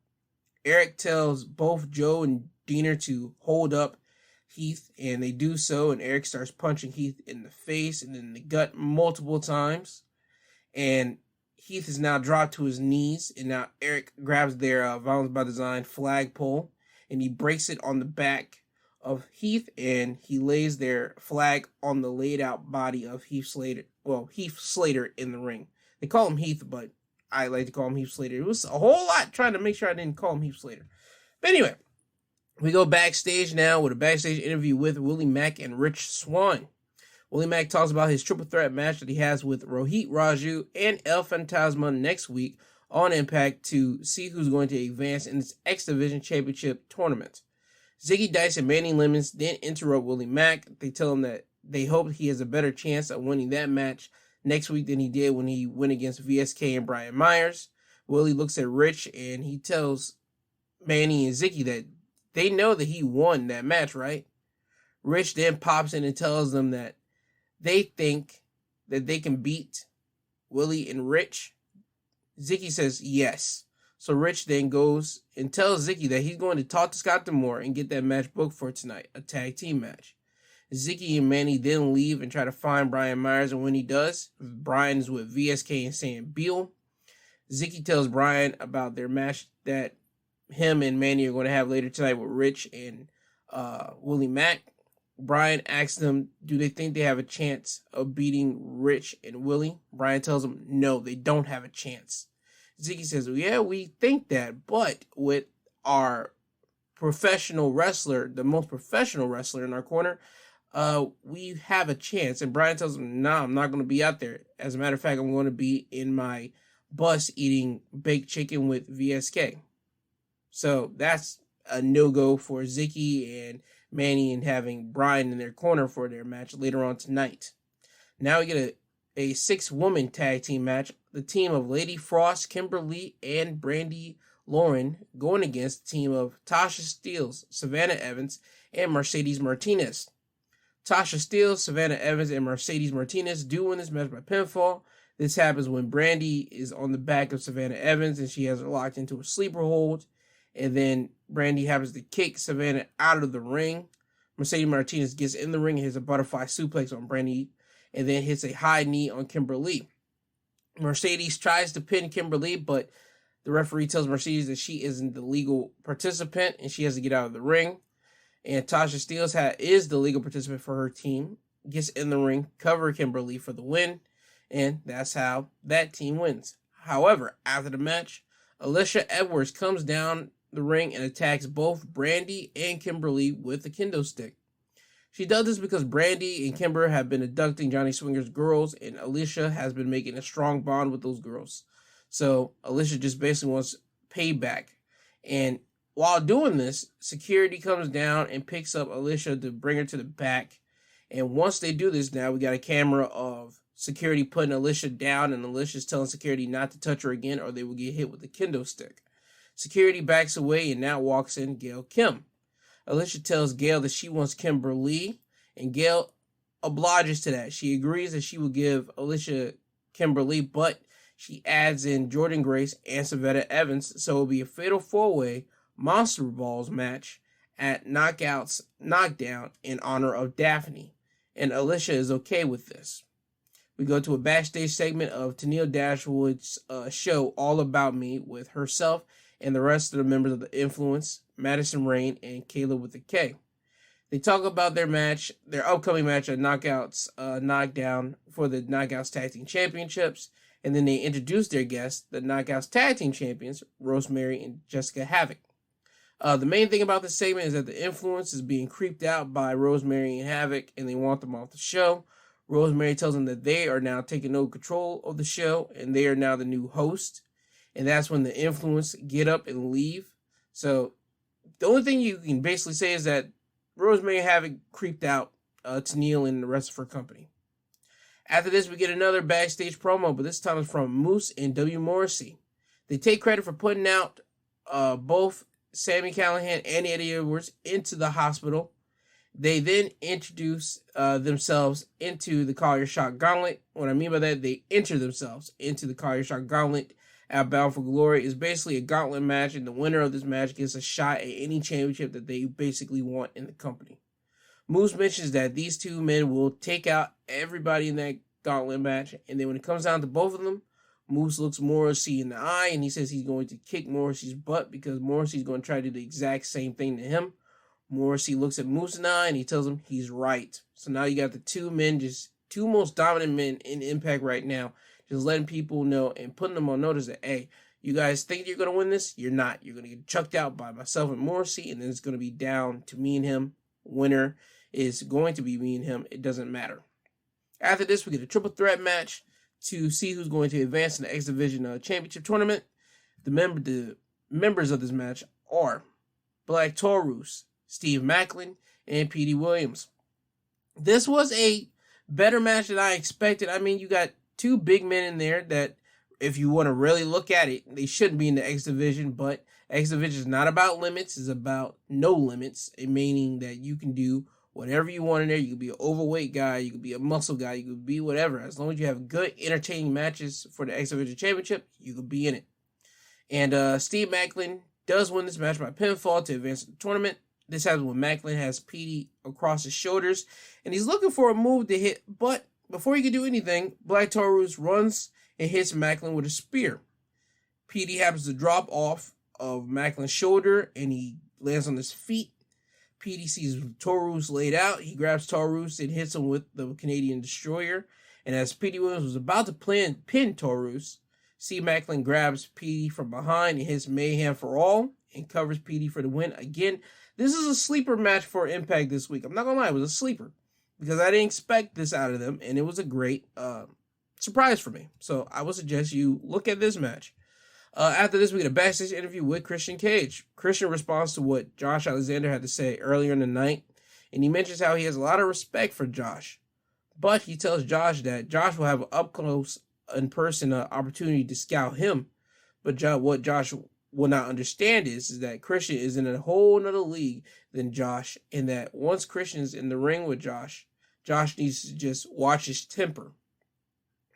Eric tells both Joe and Diener to hold up Heath, and they do so, and Eric starts punching Heath in the face and in the gut multiple times. And Heath is now dropped to his knees, and now Eric grabs their Violence by Design flagpole, and he breaks it on the back of Heath, and he lays their flag on the laid out body of Heath Slater. Well, Heath Slater in the ring. They call him Heath, but I like to call him Heath Slater. It was a whole lot trying to make sure I didn't call him Heath Slater. But anyway, we go backstage now with a backstage interview with Willie Mack and Rich Swann. Willie Mack talks about his triple threat match that he has with Rohit Raju and El Fantasma next week on Impact to see who's going to advance in this X Division Championship tournament. Ziggy Dice and Manny Lemons then interrupt Willie Mack. They tell him that they hope he has a better chance of winning that match next week than he did when he went against VSK and Brian Myers. Willie looks at Rich and he tells Manny and Ziggy that they know that he won that match, right? Rich then pops in and tells them that they think that they can beat Willie and Rich. Ziggy says yes. So Rich then goes and tells Ziggy that he's going to talk to Scott D'Amore and get that match booked for tonight, a tag team match. Ziggy and Manny then leave and try to find Brian Myers, and when he does, Brian is with VSK and Sam Beal. Ziggy tells Brian about their match that him and Manny are going to have later tonight with Rich and Willie Mack. Brian asks them, do they think they have a chance of beating Rich and Willie? Brian tells them, no, they don't have a chance. Ziggy says, well, yeah, we think that, but with our professional wrestler, the most professional wrestler in our corner, we have a chance. And Brian tells him, no, I'm not going to be out there. As a matter of fact, I'm going to be in my bus eating baked chicken with VSK. So that's a no-go for Ziggy and Manny and having Brian in their corner for their match later on tonight. Now we get a 6-woman tag team match. The team of Lady Frost, Kimberly, and Brandy Lauren going against the team of Tasha Steelz, Savannah Evans, and Mercedes Martinez. Tasha Steelz, Savannah Evans, and Mercedes Martinez do win this match by pinfall. This happens when Brandy is on the back of Savannah Evans and she has her locked into a sleeper hold. And then Brandy happens to kick Savannah out of the ring. Mercedes Martinez gets in the ring and hits a butterfly suplex on Brandy and then hits a high knee on Kimberly. Mercedes tries to pin Kimberly, but the referee tells Mercedes that she isn't the legal participant and she has to get out of the ring. And Tasha Steelz is the legal participant for her team, gets in the ring, cover Kimberly for the win, and that's how that team wins. However, after the match, Alicia Edwards comes down the ring and attacks both Brandy and Kimberly with a kendo stick. She does this because Brandy and Kimber have been abducting Johnny Swinger's girls, and Alicia has been making a strong bond with those girls. So Alicia just basically wants payback. And while doing this, security comes down and picks up Alicia to bring her to the back. And once they do this, now we got a camera of security putting Alicia down, and Alicia's telling security not to touch her again or they will get hit with a kendo stick. Security backs away and now walks in Gail Kim. Alicia tells Gail that she wants Kimberly, and Gail obliges to that. She agrees that she will give Alicia Kimberly, but she adds in Jordan Grace and Savannah Evans, so it will be a fatal 4-way Monster Balls match at Knockdown in honor of Daphne, and Alicia is okay with this. We go to a backstage segment of Tennille Dashwood's show All About Me with herself and the rest of the members of the Influence, Madison Rain, and Kayla with a K. They talk about their upcoming match at Knockdown for the Knockouts Tag Team Championships, and then they introduce their guests, the Knockouts Tag Team Champions, Rosemary and Jessica Havoc. The main thing about this segment is that the Influence is being creeped out by Rosemary and Havoc, and they want them off the show. Rosemary tells them that they are now taking over control of the show, and they are now the new host. And that's when the Influence get up and leave. So the only thing you can basically say is that Rosemary and Havoc creeped out Tennille and the rest of her company. After this, we get another backstage promo, but this time it's from Moose and W. Morrissey. They take credit for putting out both Sami Callihan and Eddie Edwards into the hospital. They then introduce themselves into the Collier Shot Gauntlet. What I mean by that, they enter themselves into the Collier Shot Gauntlet at Bound for Glory. It's basically a gauntlet match, and the winner of this match gets a shot at any championship that they basically want in the company. Moose mentions that these two men will take out everybody in that gauntlet match, and then when it comes down to both of them, Moose looks Morrissey in the eye, and he says he's going to kick Morrissey's butt because Morrissey's going to try to do the exact same thing to him. Morrissey looks at Moose in the eye, and he tells him he's right. So now you got the two men, just two most dominant men in Impact right now, just letting people know and putting them on notice that, hey, you guys think you're going to win this? You're not. You're going to get chucked out by myself and Morrissey, and then it's going to be down to me and him. Winner is going to be me and him. It doesn't matter. After this, we get a triple threat match to see who's going to advance in the X Division Championship Tournament. The members of this match are Black Taurus, Steve Macklin, and Petey Williams. This was a better match than I expected. I mean, you got two big men in there that, if you want to really look at it, they shouldn't be in the X Division, but X Division is not about limits. It's about no limits, meaning that you can do whatever you want in there. You could be an overweight guy, you could be a muscle guy, you could be whatever. As long as you have good, entertaining matches for the X Division Championship, you could be in it. And Steve Macklin does win this match by pinfall to advance the tournament. This happens when Macklin has Petey across his shoulders, and he's looking for a move to hit, but before he can do anything, Black Taurus runs and hits Macklin with a spear. Petey happens to drop off of Macklin's shoulder, and he lands on his feet. Petey sees Taurus laid out. He grabs Taurus and hits him with the Canadian Destroyer. And as Petey Williams was about to pin Taurus, Steve Macklin grabs Petey from behind and hits Mayhem for All and covers Petey for the win. Again, this is a sleeper match for Impact this week. I'm not going to lie, it was a sleeper because I didn't expect this out of them, and it was a great surprise for me. So I would suggest you look at this match. After this, we get a backstage interview with Christian Cage. Christian responds to what Josh Alexander had to say earlier in the night, and he mentions how he has a lot of respect for Josh. But he tells Josh that Josh will have an up-close, in-person opportunity to scout him. But what Josh will not understand is that Christian is in a whole nother league than Josh, and that once Christian's in the ring with Josh, Josh needs to just watch his temper.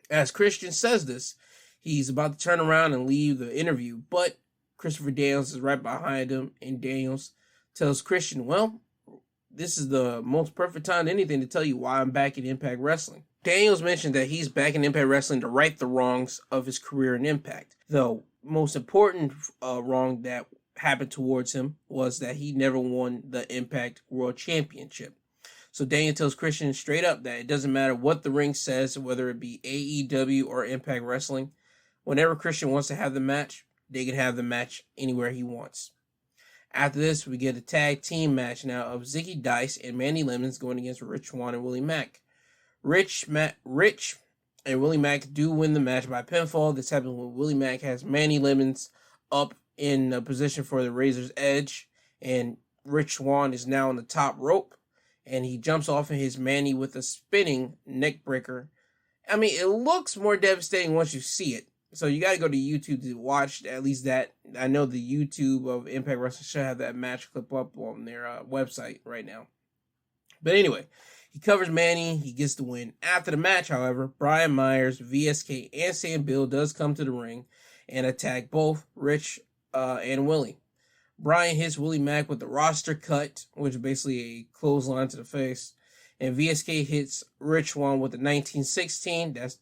As Christian says this, he's about to turn around and leave the interview, but Christopher Daniels is right behind him, and Daniels tells Christian, well, this is the most perfect time than anything to tell you why I'm back in Impact Wrestling. Daniels mentioned that he's back in Impact Wrestling to right the wrongs of his career in Impact. The most important wrong that happened towards him was that he never won the Impact World Championship. So Daniel tells Christian straight up that it doesn't matter what the ring says, whether it be AEW or Impact Wrestling. Whenever Christian wants to have the match, they can have the match anywhere he wants. After this, we get a tag team match now of Zicky Dice and Mandy Lemons going against Rich Swann and Willie Mack. Rich and Willie Mack do win the match by pinfall. This happens when Willie Mack has Mandy Lemons up in a position for the Razor's Edge, and Rich Swann is now on the top rope, and he jumps off of his Mandy with a spinning neck breaker. I mean, it looks more devastating once you see it. So you got to go to YouTube to watch at least that. I know the YouTube of Impact Wrestling should have that match clip up on their website right now. But anyway, he covers Manny. He gets the win. After the match, however, Brian Myers, VSK, and Sam Bill does come to the ring and attack both Rich and Willie. Brian hits Willie Mack with the roster cut, which is basically a clothesline to the face. And VSK hits Rich Swann with the 1916. That's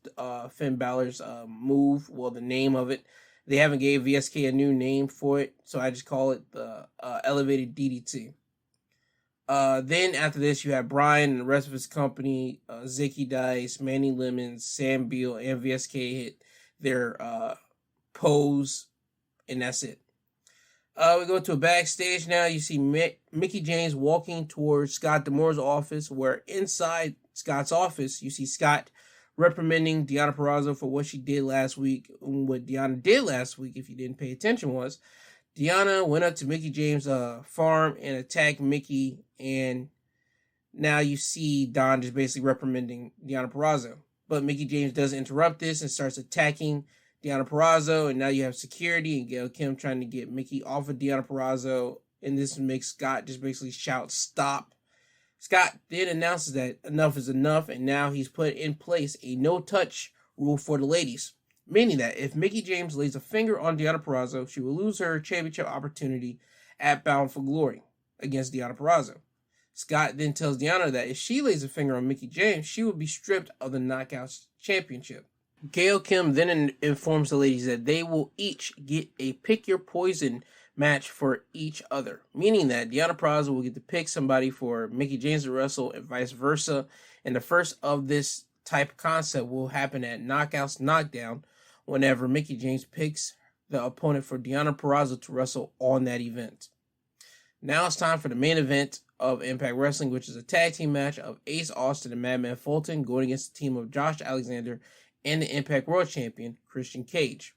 Finn Balor's move. Well, the name of it. They haven't gave VSK a new name for it, so I just call it the Elevated DDT. Then after this, you have Brian and the rest of his company, Zicky Dice, Manny Lemons, Sam Beal, and VSK hit their pose, and that's it. We go to a backstage now. You see Mickie James walking towards Scott D'Amore's office, where inside Scott's office, you see Scott reprimanding Deonna Purrazzo for what she did last week. What Deonna did last week, if you didn't pay attention, was Deonna went up to Mickie James' farm and attacked Mickie, and now you see Don just basically reprimanding Deonna Purrazzo. But Mickie James does interrupt this and starts attacking Deonna Purrazzo, and now you have security and Gail Kim trying to get Mickie off of Deonna Purrazzo, and this makes Scott just basically shout, "Stop." Scott then announces that enough is enough, and now he's put in place a no-touch rule for the ladies, meaning that if Mickie James lays a finger on Deonna Purrazzo, she will lose her championship opportunity at Bound for Glory against Deonna Purrazzo. Scott then tells Deonna that if she lays a finger on Mickie James, she will be stripped of the Knockouts Championship. Gail Kim then informs the ladies that they will each get a pick your poison match for each other, meaning that Deonna Purrazzo will get to pick somebody for Mickie James to wrestle and vice versa. And the first of this type of concept will happen at Knockouts Knockdown whenever Mickie James picks the opponent for Deonna Purrazzo to wrestle on that event. Now it's time for the main event of Impact Wrestling, which is a tag team match of Ace Austin and Madman Fulton going against the team of Josh Alexander and the Impact World Champion, Christian Cage.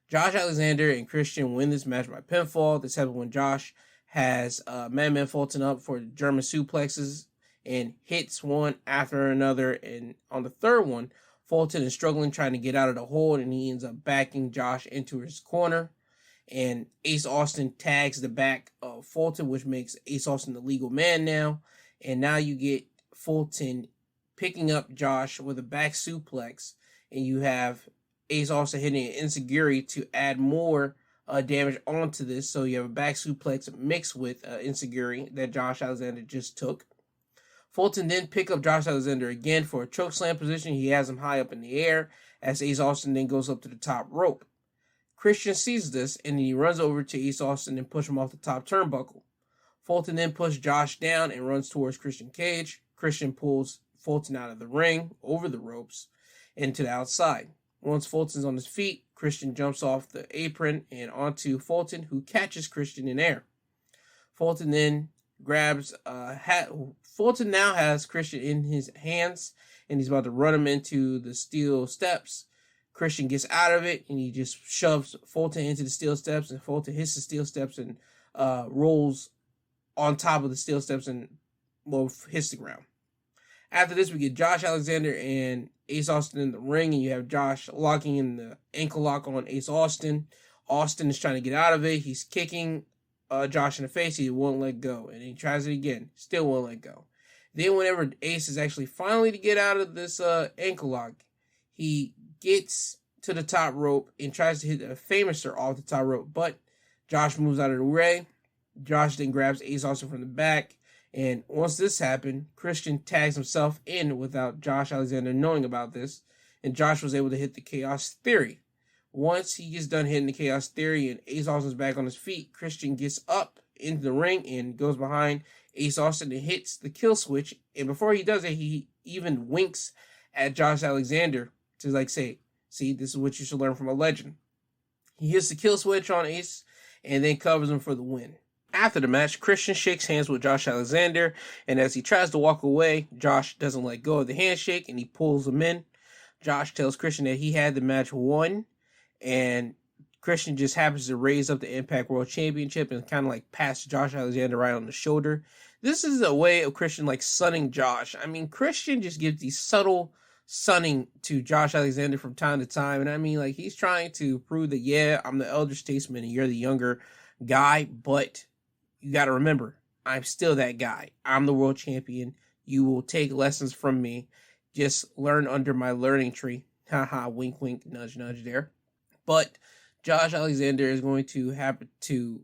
Josh Alexander and Christian win this match by pinfall. This happened when Josh has Madman Fulton up for German suplexes and hits one after another. And on the third one, Fulton is struggling trying to get out of the hold, and he ends up backing Josh into his corner. And Ace Austin tags the back of Fulton, which makes Ace Austin the legal man now. And now you get Fulton picking up Josh with a back suplex, and you have Ace Austin hitting an enziguri to add more damage onto this. So you have a back suplex mixed with enziguri that Josh Alexander just took. Fulton then pick up Josh Alexander again for a chokeslam position. He has him high up in the air as Ace Austin then goes up to the top rope. Christian sees this and he runs over to Ace Austin and pushes him off the top turnbuckle. Fulton then pushes Josh down and runs towards Christian Cage. Christian pulls Fulton out of the ring, over the ropes, and to the outside. Once Fulton's on his feet, Christian jumps off the apron and onto Fulton, who catches Christian in air. Fulton then grabs Fulton now has Christian in his hands, and he's about to run him into the steel steps. Christian gets out of it, and he just shoves Fulton into the steel steps, and Fulton hits the steel steps and rolls on top of the steel steps and hits the ground. After this, we get Josh Alexander and Ace Austin in the ring, and you have Josh locking in the ankle lock on Ace Austin. Austin is trying to get out of it. He's kicking Josh in the face. He won't let go, and he tries it again. Still won't let go. Then whenever Ace is actually finally to get out of this ankle lock, he gets to the top rope and tries to hit a Famouser off the top rope, but Josh moves out of the way. Josh then grabs Ace Austin from the back, and once this happened, Christian tags himself in without Josh Alexander knowing about this, and Josh was able to hit the Chaos Theory. Once he gets done hitting the Chaos Theory and Ace Austin's back on his feet, Christian gets up into the ring and goes behind Ace Austin and hits the kill switch, and before he does it, he even winks at Josh Alexander to say, see, this is what you should learn from a legend. He hits the kill switch on Ace and then covers him for the win. After the match, Christian shakes hands with Josh Alexander, and as he tries to walk away, Josh doesn't let go of the handshake and he pulls him in. Josh tells Christian that he had the match won, and Christian just happens to raise up the Impact World Championship and kind of pass Josh Alexander right on the shoulder. This is a way of Christian sunning Josh. I mean, Christian just gives these subtle sunning to Josh Alexander from time to time, and I mean, he's trying to prove that, yeah, I'm the elder statesman and you're the younger guy, but you got to remember, I'm still that guy. I'm the world champion. You will take lessons from me. Just learn under my learning tree. Haha, wink, wink, nudge, nudge there. But Josh Alexander is going to have to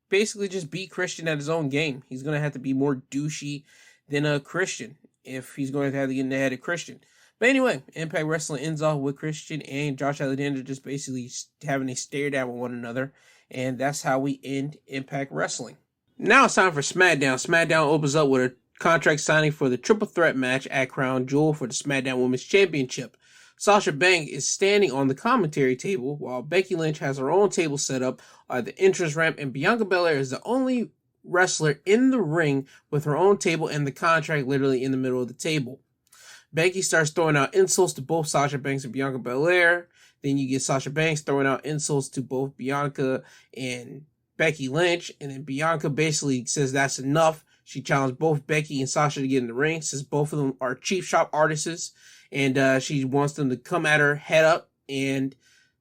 basically just beat Christian at his own game. He's going to have to be more douchey than a Christian if he's going to have to get in the head of Christian. But anyway, Impact Wrestling ends off with Christian and Josh Alexander just basically having a stare down with one another. And that's how we end Impact Wrestling. Now it's time for SmackDown. SmackDown opens up with a contract signing for the triple threat match at Crown Jewel for the SmackDown Women's Championship. Sasha Banks is standing on the commentary table while Becky Lynch has her own table set up at the entrance ramp, and Bianca Belair is the only wrestler in the ring with her own table and the contract literally in the middle of the table. Becky starts throwing out insults to both Sasha Banks and Bianca Belair. Then you get Sasha Banks throwing out insults to both Bianca and Becky Lynch. And then Bianca basically says that's enough. She challenged both Becky and Sasha to get in the ring, says both of them are cheap shop artists. and she wants them to come at her head up, and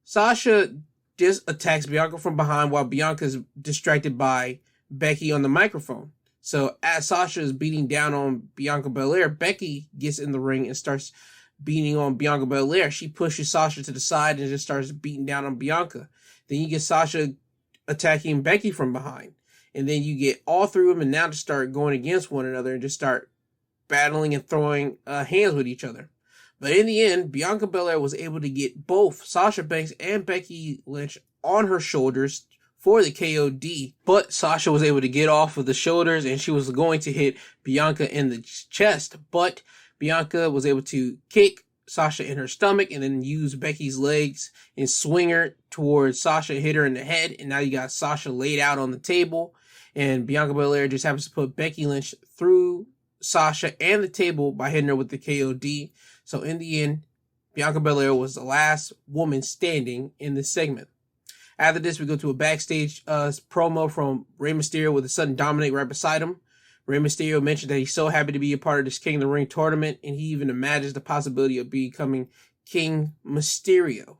Sasha just attacks Bianca from behind while Bianca's distracted by Becky on the microphone. So as Sasha is beating down on Bianca Belair, Becky gets in the ring and starts beating on Bianca Belair. She pushes Sasha to the side and just starts beating down on Bianca. Then you get Sasha attacking Becky from behind. And then you get all three women now to start going against one another and just start battling and throwing hands with each other. But in the end, Bianca Belair was able to get both Sasha Banks and Becky Lynch on her shoulders for the KOD. But Sasha was able to get off of the shoulders and she was going to hit Bianca in the chest. But Bianca was able to kick Sasha in her stomach and then use Becky's legs and swing her towards Sasha, hit her in the head. And now you got Sasha laid out on the table. And Bianca Belair just happens to put Becky Lynch through Sasha and the table by hitting her with the KOD. So in the end, Bianca Belair was the last woman standing in this segment. After this, we go to a backstage promo from Rey Mysterio with his son Dominic right beside him. Rey Mysterio mentioned that he's so happy to be a part of this King of the Ring tournament, and he even imagines the possibility of becoming King Mysterio.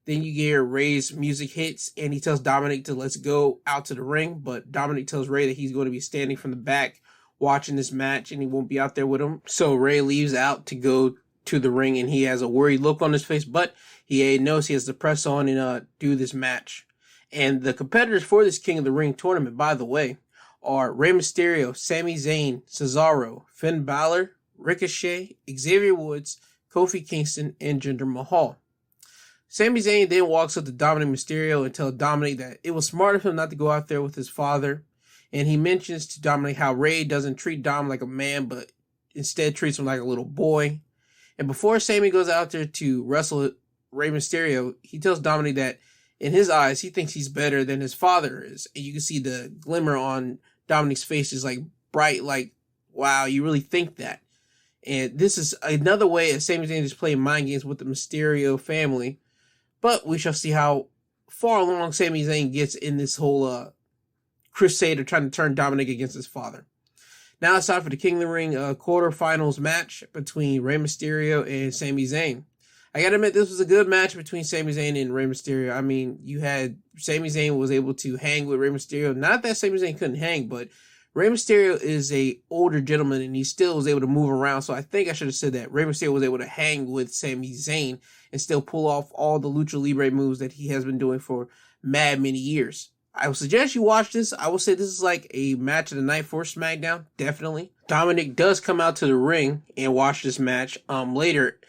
Then you hear Rey's music hits, and he tells Dominic to let's go out to the ring, but Dominic tells Rey that he's going to be standing from the back watching this match, and he won't be out there with him. So Rey leaves out to go to the ring, and he has a worried look on his face, but he knows he has to press on and do this match. And the competitors for this King of the Ring tournament, by the way, are Rey Mysterio, Sami Zayn, Cesaro, Finn Balor, Ricochet, Xavier Woods, Kofi Kingston, and Jinder Mahal. Sami Zayn then walks up to Dominic Mysterio and tells Dominic that it was smart of him not to go out there with his father. And he mentions to Dominic how Rey doesn't treat Dom like a man, but instead treats him like a little boy. And before Sami goes out there to wrestle Rey Mysterio, he tells Dominic that in his eyes, he thinks he's better than his father is. And you can see the glimmer on Dominic's face is like bright, like, wow, you really think that. And this is another way of Sami Zayn is playing mind games with the Mysterio family. But we shall see how far along Sami Zayn gets in this whole crusade of trying to turn Dominic against his father. Now it's time for the King of the Ring quarterfinals match between Rey Mysterio and Sami Zayn. I gotta admit, this was a good match between Sami Zayn and Rey Mysterio. I mean, you had Sami Zayn was able to hang with Rey Mysterio. Not that Sami Zayn couldn't hang, but Rey Mysterio is a older gentleman and he still was able to move around. So I think I should have said that Rey Mysterio was able to hang with Sami Zayn and still pull off all the Lucha Libre moves that he has been doing for mad many years. I would suggest you watch this. I will say this is like a match of the night for SmackDown, definitely. Dominic does come out to the ring and watch this match later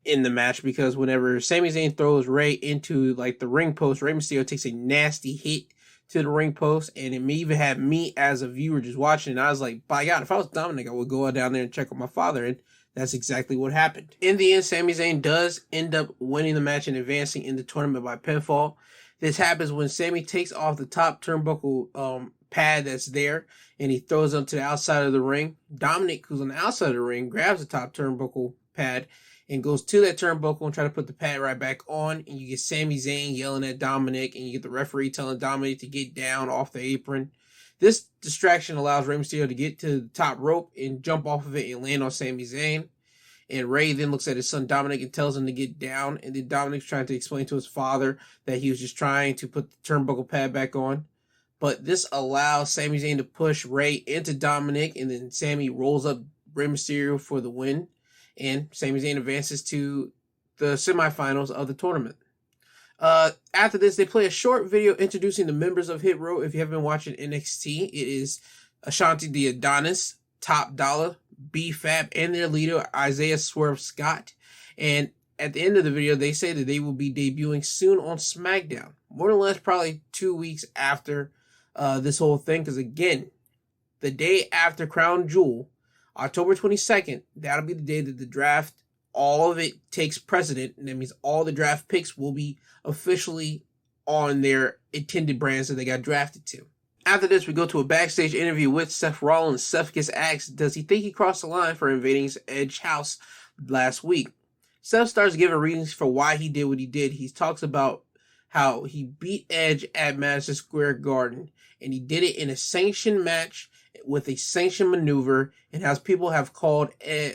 in the match, because whenever Sami Zayn throws Rey into like the ring post, Rey Mysterio takes a nasty hit to the ring post, and it may even have me as a viewer just watching, and I was like, by God, if I was Dominic, I would go down there and check on my father, and that's exactly what happened. In the end, Sami Zayn does end up winning the match and advancing in the tournament by pinfall. This happens when Sami takes off the top turnbuckle pad that's there, and he throws it to the outside of the ring. Dominic, who's on the outside of the ring, grabs the top turnbuckle pad and goes to that turnbuckle and try to put the pad right back on. And you get Sami Zayn yelling at Dominic, and you get the referee telling Dominic to get down off the apron. This distraction allows Rey Mysterio to get to the top rope and jump off of it and land on Sami Zayn. And Rey then looks at his son Dominic and tells him to get down. And then Dominic's trying to explain to his father that he was just trying to put the turnbuckle pad back on. But this allows Sami Zayn to push Rey into Dominic, and then Sami rolls up Rey Mysterio for the win. And Sami Zayn advances to the semifinals of the tournament. After this, they play a short video introducing the members of Hit Row. If you haven't been watching NXT, it is Ashanti the Adonis, Top Dollar, B-Fab, and their leader, Isaiah Swerve Scott. And at the end of the video, they say that they will be debuting soon on Smackdown. More or less probably 2 weeks after this whole thing. Because again, the day after Crown Jewel, October 22nd, that'll be the day that the draft, all of it takes precedent. And that means all the draft picks will be officially on their intended brands that they got drafted to. After this, we go to a backstage interview with Seth Rollins. Seth gets asked, does he think he crossed the line for invading Edge's house last week? Seth starts giving reasons for why he did what he did. He talks about how he beat Edge at Madison Square Garden, and he did it in a sanctioned match with a sanctioned maneuver, and how people have called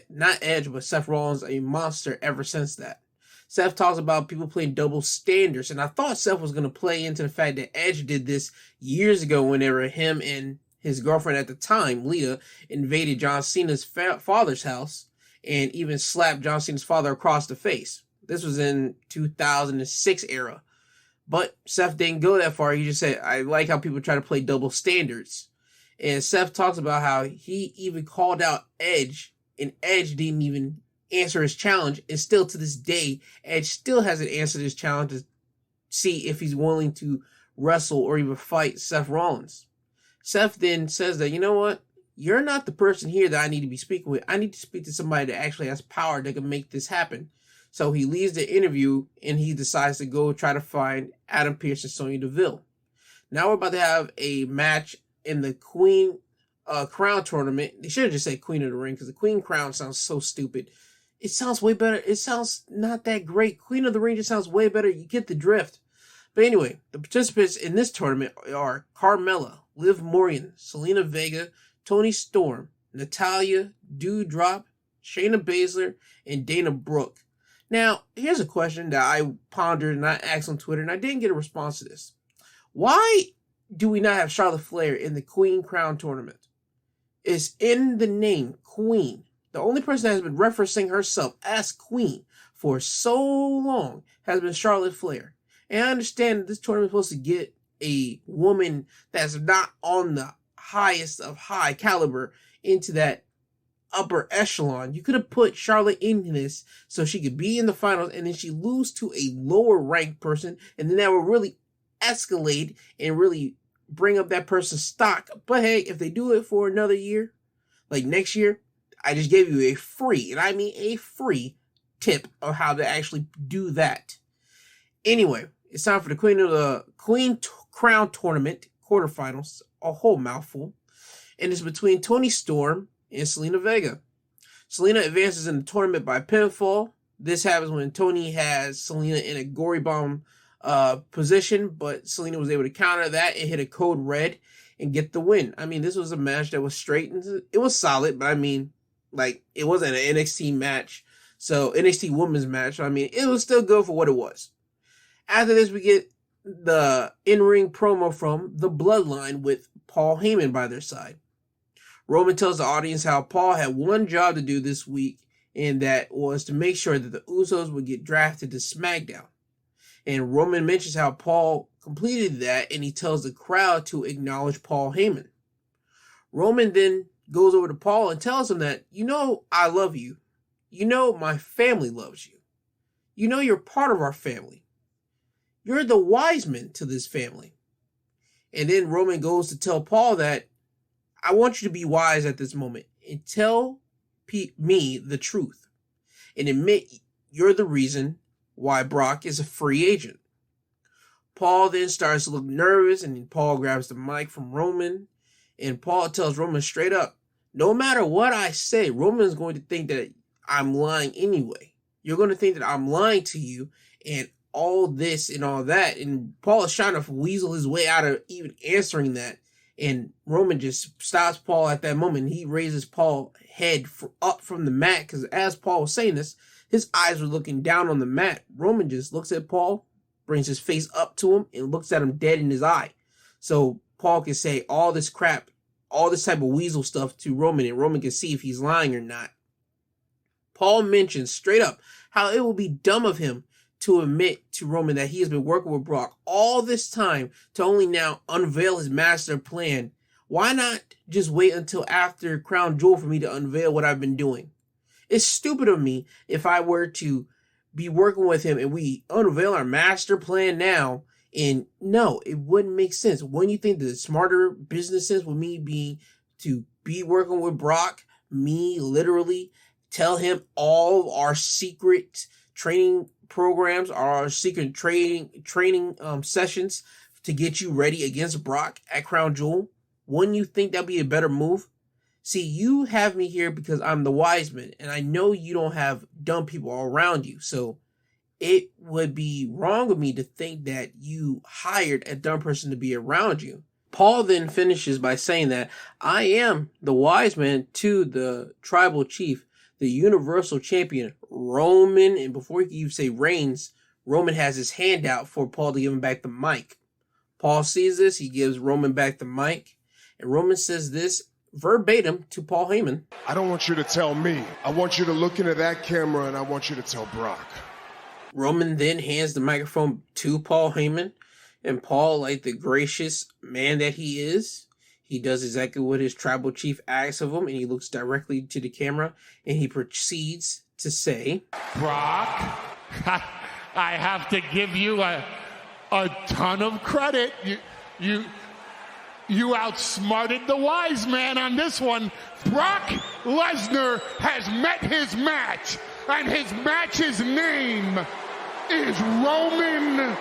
not Edge, but Seth Rollins a monster ever since that. Seth talks about people playing double standards, and I thought Seth was going to play into the fact that Edge did this years ago whenever him and his girlfriend at the time, Leah, invaded John Cena's father's house and even slapped John Cena's father across the face. This was in 2006 era. But Seth didn't go that far. He just said, I like how people try to play double standards. And Seth talks about how he even called out Edge, and Edge didn't even answer his challenge. And still to this day, Edge still hasn't answered his challenge to see if he's willing to wrestle or even fight Seth Rollins. Seth then says that, you know what? You're not the person here that I need to be speaking with. I need to speak to somebody that actually has power that can make this happen. So he leaves the interview and he decides to go try to find Adam Pearce and Sonya Deville. Now we're about to have a match in the Queen Crown tournament. They should have just said Queen of the Ring because the Queen Crown sounds so stupid. It sounds way better. It sounds not that great. Queen of the Ring just sounds way better. You get the drift. But anyway, the participants in this tournament are Carmella, Liv Morgan, Selena Vega, Toni Storm, Natalya, Doudrop, Shayna Baszler, and Dana Brooke. Now, here's a question that I pondered and I asked on Twitter, and I didn't get a response to this. Why do we not have Charlotte Flair in the Queen Crown tournament? It's in the name, Queen. The only person that has been referencing herself as Queen for so long has been Charlotte Flair. And I understand that this tournament is supposed to get a woman that's not on the highest of high caliber into that upper echelon. You could have put Charlotte in this so she could be in the finals and then she lose to a lower ranked person, and then that would really escalate and really bring up that person's stock. But hey, if they do it for another year, like next year, I just gave you a free, and I mean a free tip of how to actually do that. Anyway, it's time for the Queen Crown Tournament quarterfinals, a whole mouthful, and it's between Toni Storm and Selena Vega. Selena advances in the tournament by pinfall. This happens when Toni has Selena in a gory bomb position, but Selena was able to counter that and hit a code red and get the win. I mean, this was a match that was straight and it was solid, but I mean, like, it wasn't an NXT match, so NXT women's match. So, I mean, it was still good for what it was. After this, we get the in-ring promo from The Bloodline with Paul Heyman by their side. Roman tells the audience how Paul had one job to do this week, and that was to make sure that the Usos would get drafted to Smackdown. And Roman mentions how Paul completed that, and he tells the crowd to acknowledge Paul Heyman. Roman then goes over to Paul and tells him that, you know, I love you. You know, my family loves you. You know, you're part of our family. You're the wise man to this family. And then Roman goes to tell Paul that, I want you to be wise at this moment and tell me the truth and admit you're the reason why Brock is a free agent. Paul then starts to look nervous, and Paul grabs the mic from Roman, and Paul tells Roman straight up, no matter what I say, Roman's going to think that I'm lying anyway. You're going to think that I'm lying to you and all this and all that. And Paul is trying to weasel his way out of even answering that. And Roman just stops Paul at that moment. He raises Paul's head up from the mat, because as Paul was saying this, his eyes were looking down on the mat. Roman just looks at Paul, brings his face up to him, and looks at him dead in his eye. So Paul can say all this crap, all this type of weasel stuff to Roman, and Roman can see if he's lying or not. Paul mentions straight up how it will be dumb of him to admit to Roman that he has been working with Brock all this time to only now unveil his master plan. Why not just wait until after Crown Jewel for me to unveil what I've been doing? It's stupid of me if I were to be working with him and we unveil our master plan now. And no, it wouldn't make sense. Wouldn't you think the smarter business sense would me be to be working with Brock, me literally tell him all our secret training programs, our secret training sessions to get you ready against Brock at Crown Jewel? Wouldn't you think that'd be a better move? See, you have me here because I'm the wise man, and I know you don't have dumb people around you, so it would be wrong of me to think that you hired a dumb person to be around you. Paul then finishes by saying that I am the wise man to the tribal chief, the universal champion, Roman. And before he can even say Reigns, Roman has his hand out for Paul to give him back the mic. Paul sees this. He gives Roman back the mic. And Roman says this verbatim to Paul Heyman. I don't want you to tell me. I want you to look into that camera and I want you to tell Brock. Roman then hands the microphone to Paul Heyman. And Paul, like the gracious man that he is, he does exactly what his tribal chief asks of him. And he looks directly to the camera. And he proceeds to say, Brock, I have to give you a ton of credit. You outsmarted the wise man on this one. Brock Lesnar has met his match, and his match's name is Roman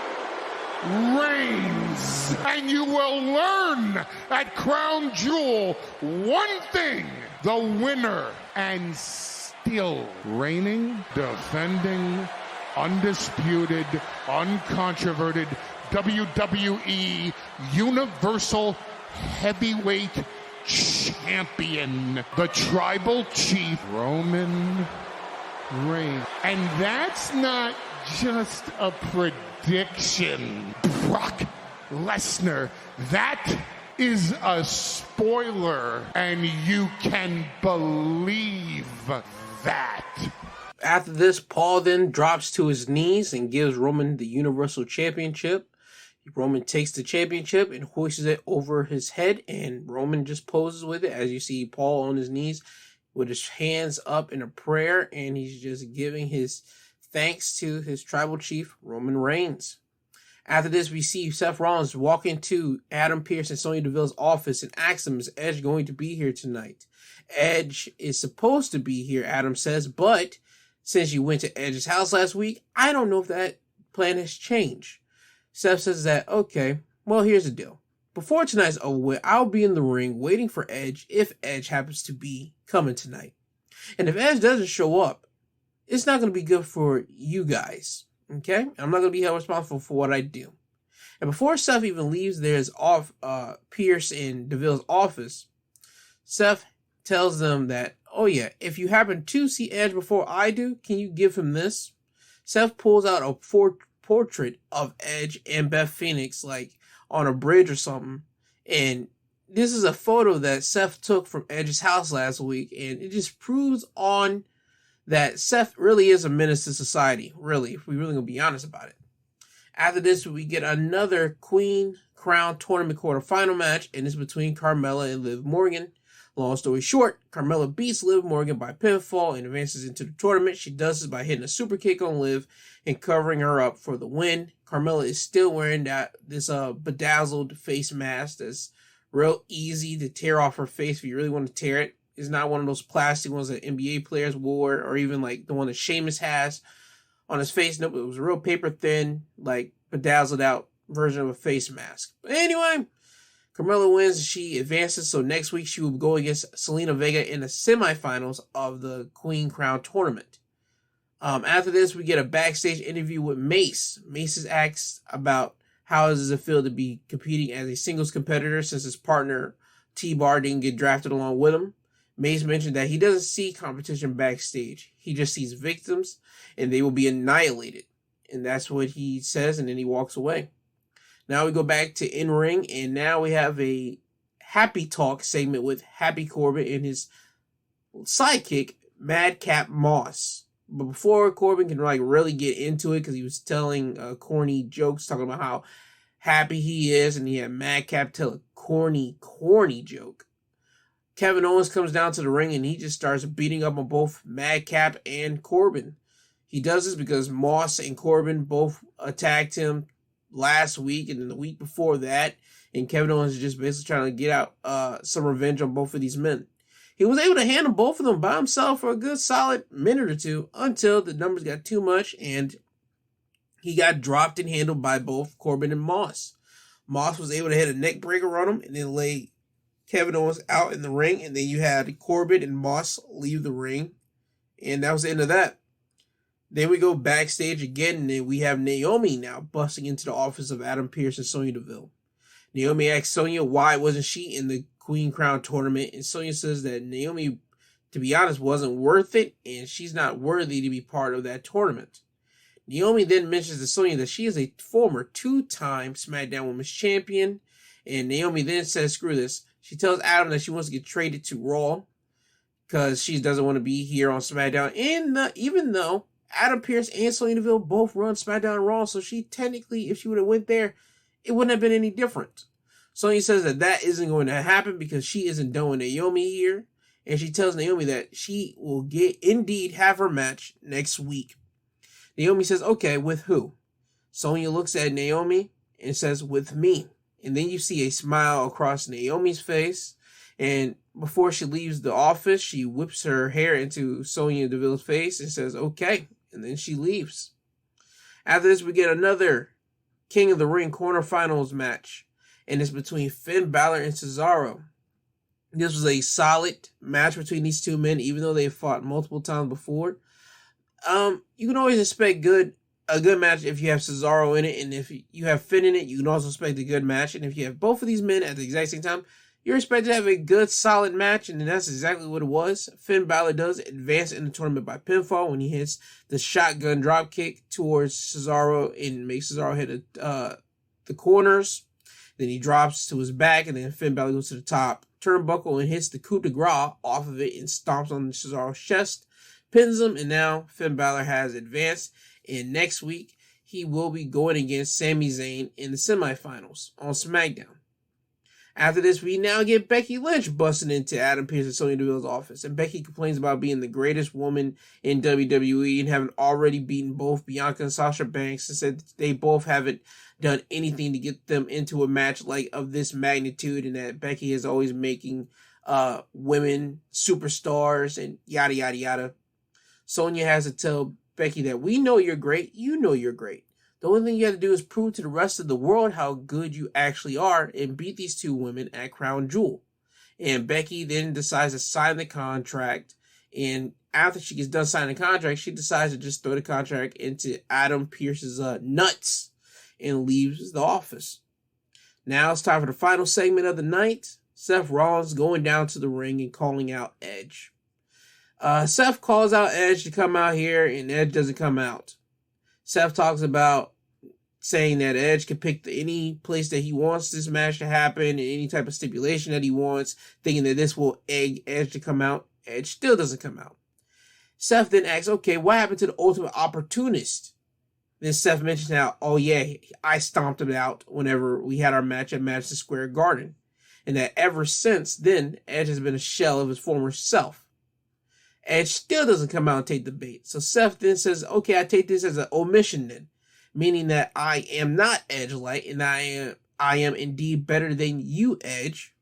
Reigns. And you will learn at Crown Jewel one thing: the winner and still reigning, defending, undisputed, uncontroverted WWE Universal Heavyweight Champion, the Tribal Chief, Roman Reigns. And that's not just a prediction, Brock Lesnar. That is a spoiler, and you can believe that. After this, Paul then drops to his knees and gives Roman the Universal Championship. Roman takes the championship and hoists it over his head, and Roman just poses with it, as you see Paul on his knees with his hands up in a prayer, and he's just giving his thanks to his tribal chief, Roman Reigns. After this, we see Seth Rollins walk into Adam Pearce and Sonya Deville's office and ask him, is Edge going to be here tonight? Edge is supposed to be here, Adam says, but since you went to Edge's house last week, I don't know if that plan has changed. Seth says that, okay, well, here's the deal. Before tonight's over with, I'll be in the ring waiting for Edge if Edge happens to be coming tonight. And if Edge doesn't show up, it's not going to be good for you guys, okay? I'm not going to be held responsible for what I do. And before Seth even leaves Pierce and Deville's office, Seth tells them that, oh yeah, if you happen to see Edge before I do, can you give him this? Seth pulls out a portrait of Edge and Beth Phoenix, like on a bridge or something. And this is a photo that Seth took from Edge's house last week. And it just proves on that Seth really is a menace to society. Really, if we really gonna be honest about it. After this, we get another Queen Crown Tournament quarterfinal match. And it's between Carmella and Liv Morgan. Long story short, Carmella beats Liv Morgan by pinfall and advances into the tournament. She does this by hitting a super kick on Liv and covering her up for the win. Carmella is still wearing this bedazzled face mask that's real easy to tear off her face if you really want to tear it. It's not one of those plastic ones that NBA players wore, or even like the one that Sheamus has on his face. Nope, it was a real paper thin, like bedazzled out version of a face mask. But anyway, Carmella wins, she advances, so next week she will go against Selena Vega in the semifinals of the Queen Crown Tournament. After this, we get a backstage interview with Mace. Mace is asked about how does it feel to be competing as a singles competitor since his partner T-Bar didn't get drafted along with him. Mace mentioned that he doesn't see competition backstage. He just sees victims, and they will be annihilated. And that's what he says, and then he walks away. Now we go back to in-ring, and now we have a Happy Talk segment with Happy Corbin and his sidekick, Madcap Moss. But before Corbin can really get into it, because he was telling corny jokes, talking about how happy he is, and he had Madcap tell a corny joke. Kevin Owens comes down to the ring, and he just starts beating up on both Madcap and Corbin. He does this because Moss and Corbin both attacked him last week and then the week before that, and Kevin Owens is just basically trying to get out some revenge on both of these men. He was able to handle both of them by himself for a good solid minute or two until the numbers got too much and he got dropped and handled by both Corbin and Moss. Moss was able to hit a neck breaker on him and then lay Kevin Owens out in the ring, and then you had Corbin and Moss leave the ring, and that was the end of that. Then we go backstage again, and then we have Naomi now busting into the office of Adam Pearce and Sonya Deville. Naomi asks Sonya why wasn't she in the Queen Crown tournament, and Sonya says that Naomi, to be honest, wasn't worth it, and she's not worthy to be part of that tournament. Naomi then mentions to Sonya that she is a former 2-time SmackDown Women's Champion, and Naomi then says, screw this. She tells Adam that she wants to get traded to Raw because she doesn't want to be here on SmackDown, and even though Adam Pearce and Sonya Deville both run SmackDown and Raw, so she technically, if she would have went there, it wouldn't have been any different. Sonya says that isn't going to happen because she isn't done with Naomi here, and she tells Naomi that she will indeed have her match next week. Naomi says, okay, with who? Sonya looks at Naomi and says, with me. And then you see a smile across Naomi's face, and before she leaves the office, she whips her hair into Sonya Deville's face and says, okay, and then she leaves. After this, we get another King of the Ring quarterfinals match, and it's between Finn Balor and Cesaro. This was a solid match between these two men, even though they fought multiple times before. You can always expect a good match if you have Cesaro in it, and if you have Finn in it, you can also expect a good match. And if you have both of these men at the exact same time, you're expected to have a good, solid match, and that's exactly what it was. Finn Balor does advance in the tournament by pinfall when he hits the shotgun dropkick towards Cesaro and makes Cesaro hit the corners. Then he drops to his back, and then Finn Balor goes to the top turnbuckle and hits the coup de grace off of it and stomps on Cesaro's chest, pins him, and now Finn Balor has advanced. And next week, he will be going against Sami Zayn in the semifinals on SmackDown. After this, we now get Becky Lynch busting into Adam Pearce and Sonya Deville's office. And Becky complains about being the greatest woman in WWE and having already beaten both Bianca and Sasha Banks, and said they both haven't done anything to get them into a match like of this magnitude, and that Becky is always making women superstars and yada, yada, yada. Sonya has to tell Becky that we know you're great. You know you're great. The only thing you have to do is prove to the rest of the world how good you actually are and beat these two women at Crown Jewel. And Becky then decides to sign the contract. And after she gets done signing the contract, she decides to just throw the contract into Adam Pearce's nuts and leaves the office. Now it's time for the final segment of the night. Seth Rollins going down to the ring and calling out Edge. Seth calls out Edge to come out here, and Edge doesn't come out. Seth talks about saying that Edge can pick any place that he wants this match to happen and any type of stipulation that he wants, thinking that this will egg Edge to come out. Edge still doesn't come out. Seth then asks, okay, what happened to the Ultimate Opportunist? Then Seth mentions how, oh yeah, I stomped him out whenever we had our match at Madison Square Garden. And that ever since then, Edge has been a shell of his former self. Edge still doesn't come out and take the bait. So Seth then says, okay, I take this as an omission then, meaning that I am not Edge-like, and I am indeed better than you, Edge.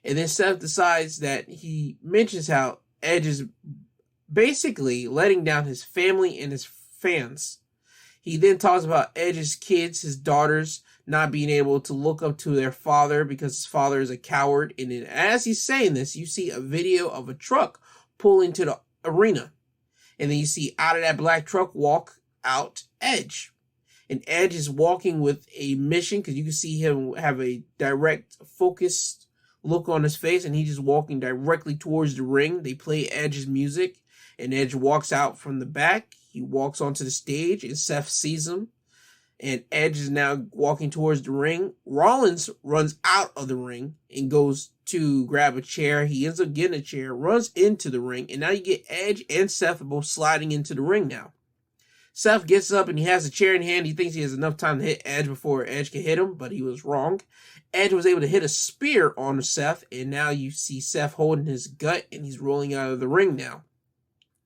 And then Seth decides that he mentions how Edge is basically letting down his family and his fans. He then talks about Edge's kids, his daughters, not being able to look up to their father because his father is a coward. And then as he's saying this, you see a video of a truck pull into the arena. And then you see out of that black truck walk out Edge. And Edge is walking with a mission because you can see him have a direct, focused look on his face, and he's just walking directly towards the ring. They play Edge's music, and Edge walks out from the back. He walks onto the stage, and Seth sees him. And Edge is now walking towards the ring. Rollins runs out of the ring and goes to grab a chair. He ends up getting a chair, runs into the ring, and now you get Edge and Seth both sliding into the ring now. Seth gets up and he has a chair in hand. He thinks he has enough time to hit Edge before Edge can hit him, but he was wrong. Edge was able to hit a spear on Seth, and now you see Seth holding his gut, and he's rolling out of the ring now.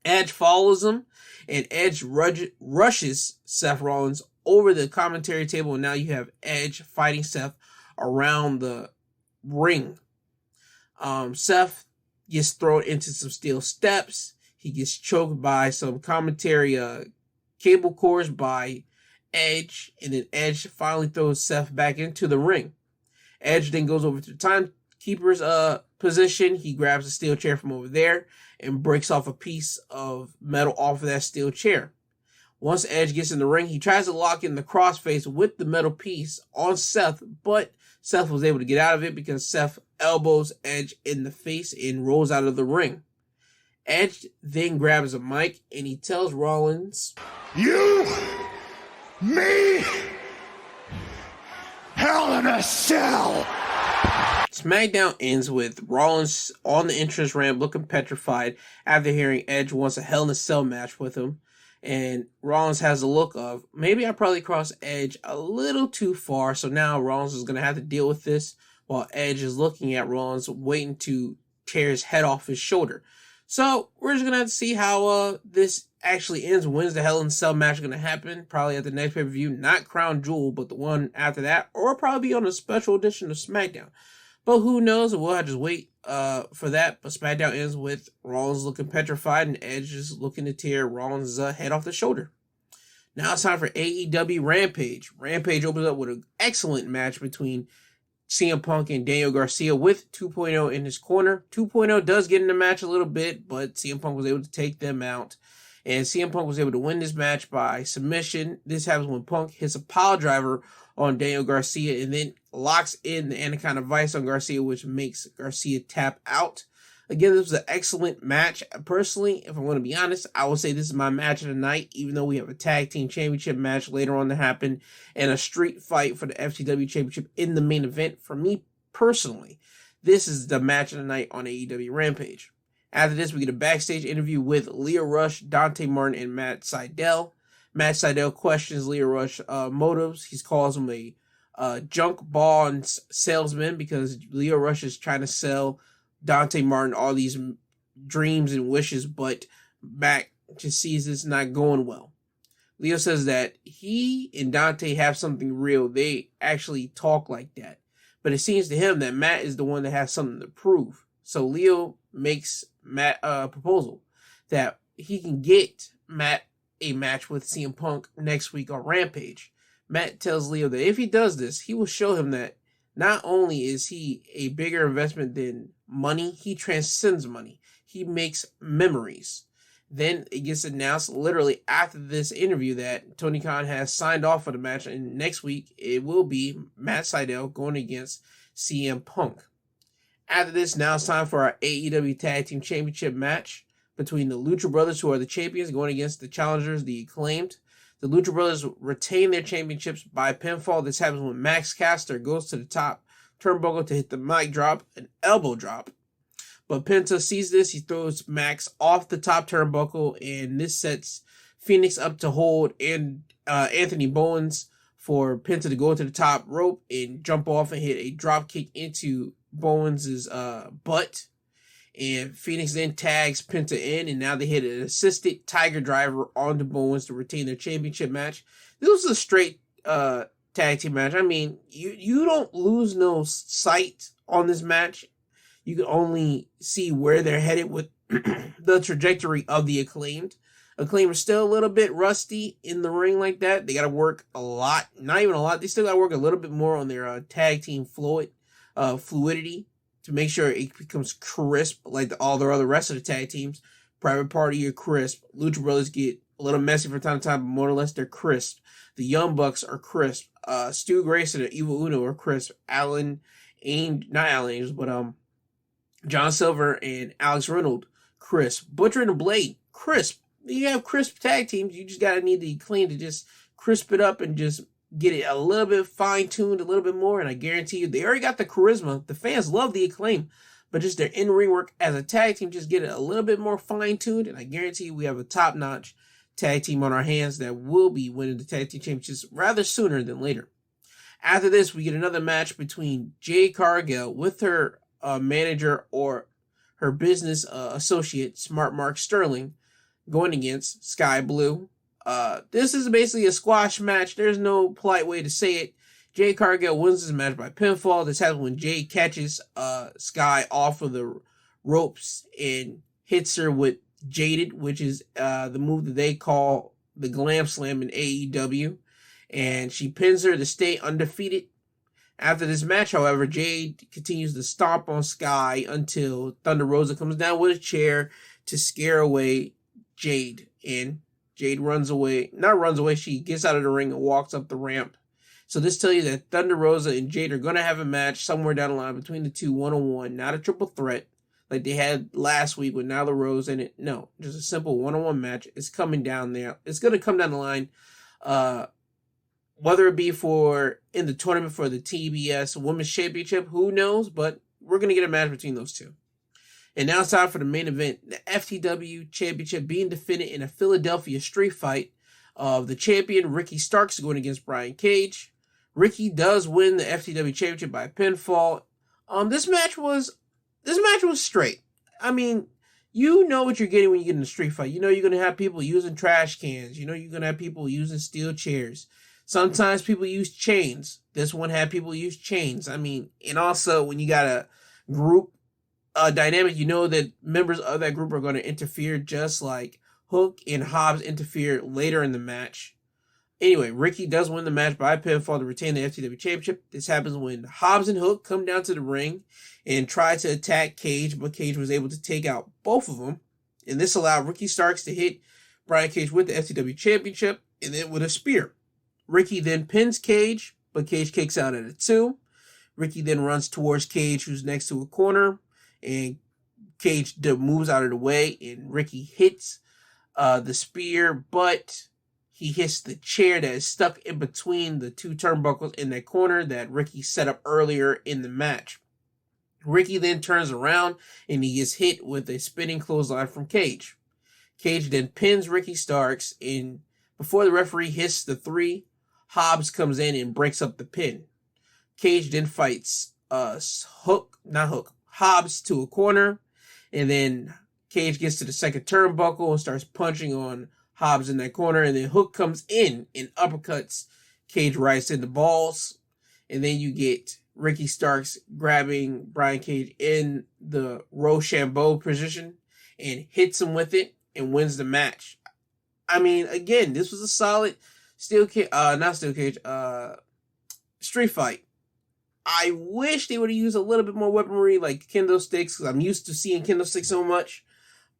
Edge follows him, and Edge rushes Seth Rollins over the commentary table, and now you have Edge fighting Seth around the ring. Seth gets thrown into some steel steps. He gets choked by some commentary cable cords by Edge, and then Edge finally throws Seth back into the ring. Edge then goes over to the timekeeper's position. He grabs a steel chair from over there and breaks off a piece of metal off of that steel chair. Once Edge gets in the ring, he tries to lock in the crossface with the metal piece on Seth, but Seth was able to get out of it because Seth elbows Edge in the face and rolls out of the ring. Edge then grabs a mic and he tells Rollins, You, me, Hell in a Cell. Smackdown ends with Rollins on the entrance ramp looking petrified after hearing Edge wants a Hell in a Cell match with him. And Rollins has a look of, maybe I probably crossed Edge a little too far, so now Rollins is going to have to deal with this, while Edge is looking at Rollins, waiting to tear his head off his shoulder. So we're just going to have to see how this actually ends. When's the Hell in a Cell match going to happen? Probably at the next pay-per-view, not Crown Jewel, but the one after that, or probably be on a special edition of SmackDown. But who knows? We'll have to just wait for that. But SmackDown ends with Rollins looking petrified and Edge is looking to tear Rollins' head off the shoulder. Now it's time for AEW Rampage. Rampage opens up with an excellent match between CM Punk and Daniel Garcia with 2.0 in his corner. 2.0 does get in the match a little bit, but CM Punk was able to take them out. And CM Punk was able to win this match by submission. This happens when Punk hits a pile driver on Daniel Garcia and then locks in the Anaconda Vice on Garcia, which makes Garcia tap out. Again, this was an excellent match. Personally, if I'm going to be honest, I would say this is my match of the night, even though we have a tag team championship match later on to happen and a street fight for the FTW championship in the main event. For me personally, this is the match of the night on AEW Rampage. After this, we get a backstage interview with Lio Rush, Dante Martin, and Matt Sydal. Matt Sydal questions Lio Rush's motives. He calls him a junk bond salesman because Lio Rush is trying to sell Dante Martin all these dreams and wishes, but Matt just sees this not going well. Lio says that he and Dante have something real. They actually talk like that. But it seems to him that Matt is the one that has something to prove. So Lio makes Matt a proposal that he can get Matt a match with CM Punk next week on Rampage. Matt tells Lio that if he does this, he will show him that not only is he a bigger investment than money, he transcends money. He makes memories. Then it gets announced literally after this interview that Tony Khan has signed off for the match, and next week it will be Matt Sydal going against CM Punk. After this, now it's time for our AEW Tag Team Championship match between the Lucha Brothers, who are the champions, going against the challengers, the Acclaimed. The Lucha Brothers retain their championships by pinfall. This happens when Max Caster goes to the top turnbuckle to hit the mic drop, an elbow drop. But Penta sees this. He throws Max off the top turnbuckle, and this sets Phoenix up to hold and Anthony Bowens for Penta to go to the top rope and jump off and hit a drop kick into Bowens' butt. And Phoenix then tags Penta in, and now they hit an assisted Tiger Driver onto Bowens to retain their championship match. This was a straight tag team match. I mean, you don't lose no sight on this match. You can only see where they're headed with the trajectory of the Acclaimed. Acclaimed are still a little bit rusty in the ring like that. They got to work a lot. Not even a lot. They still got to work a little bit more on their tag team fluidity to make sure it becomes crisp like all the other rest of the tag teams. Private Party are crisp. Lucha Brothers get a little messy from time to time, but more or less they're crisp. The Young Bucks are crisp. Stu Grayson and Evil Uno are crisp. Not Alan Angels, but John Silver and Alex Reynolds, crisp. Butcher and the Blade, crisp. You have crisp tag teams. You just gotta need the Acclaim to just crisp it up and just get it a little bit fine-tuned a little bit more, and I guarantee you, they already got the charisma. The fans love the Acclaim, but just their in-ring work as a tag team, just get it a little bit more fine-tuned, and I guarantee you we have a top-notch tag team on our hands that will be winning the tag team championships rather sooner than later. After this, we get another match between Jade Cargill with her manager or her business associate, Smart Mark Sterling, going against Sky Blue. This is basically a squash match. There's no polite way to say it. Jade Cargill wins this match by pinfall. This happens when Jade catches Sky off of the ropes and hits her with Jaded, which is the move that they call the Glam Slam in AEW. And she pins her to stay undefeated. After this match, however, Jade continues to stomp on Sky until Thunder Rosa comes down with a chair to scare away Jade. And Jade she gets out of the ring and walks up the ramp. So this tells you that Thunder Rosa and Jade are going to have a match somewhere down the line between the two, one-on-one, not a triple threat like they had last week with Nyla Rose in it. No, just a simple one-on-one match. It's coming down there. It's going to come down the line, whether it be in the tournament for the TBS Women's Championship, who knows, but we're going to get a match between those two. And now it's time for the main event, the FTW Championship being defended in a Philadelphia street fight of the champion Ricky Starks going against Brian Cage. Ricky does win the FTW Championship by pinfall. This match was straight. I mean, you know what you're getting when you get in a street fight. You know you're going to have people using trash cans. You know you're going to have people using steel chairs. Sometimes people use chains. This one had people use chains. I mean, and also when you got a group dynamic, you know that members of that group are going to interfere just like Hook and Hobbs interfere later in the match. Anyway, Ricky does win the match by pinfall to retain the FTW Championship. This happens when Hobbs and Hook come down to the ring and try to attack Cage, but Cage was able to take out both of them. And this allowed Ricky Starks to hit Brian Cage with the FTW Championship and then with a spear. Ricky then pins Cage, but Cage kicks out at a 2. Ricky then runs towards Cage, who's next to a corner, and Cage moves out of the way, and Ricky hits the spear, but he hits the chair that is stuck in between the two turnbuckles in that corner that Ricky set up earlier in the match. Ricky then turns around and he gets hit with a spinning clothesline from Cage. Cage then pins Ricky Starks, and before the referee hits the 3, Hobbs comes in and breaks up the pin. Cage then fights Hobbs to a corner, and then Cage gets to the second turnbuckle and starts punching on Hobbs in that corner, and then Hook comes in and uppercuts Cage right in the balls, and then you get Ricky Starks grabbing Brian Cage in the Rochambeau position and hits him with it and wins the match. I mean, again, this was a solid street fight. I wish they would have used a little bit more weaponry like kendo sticks, because I'm used to seeing kendo sticks so much.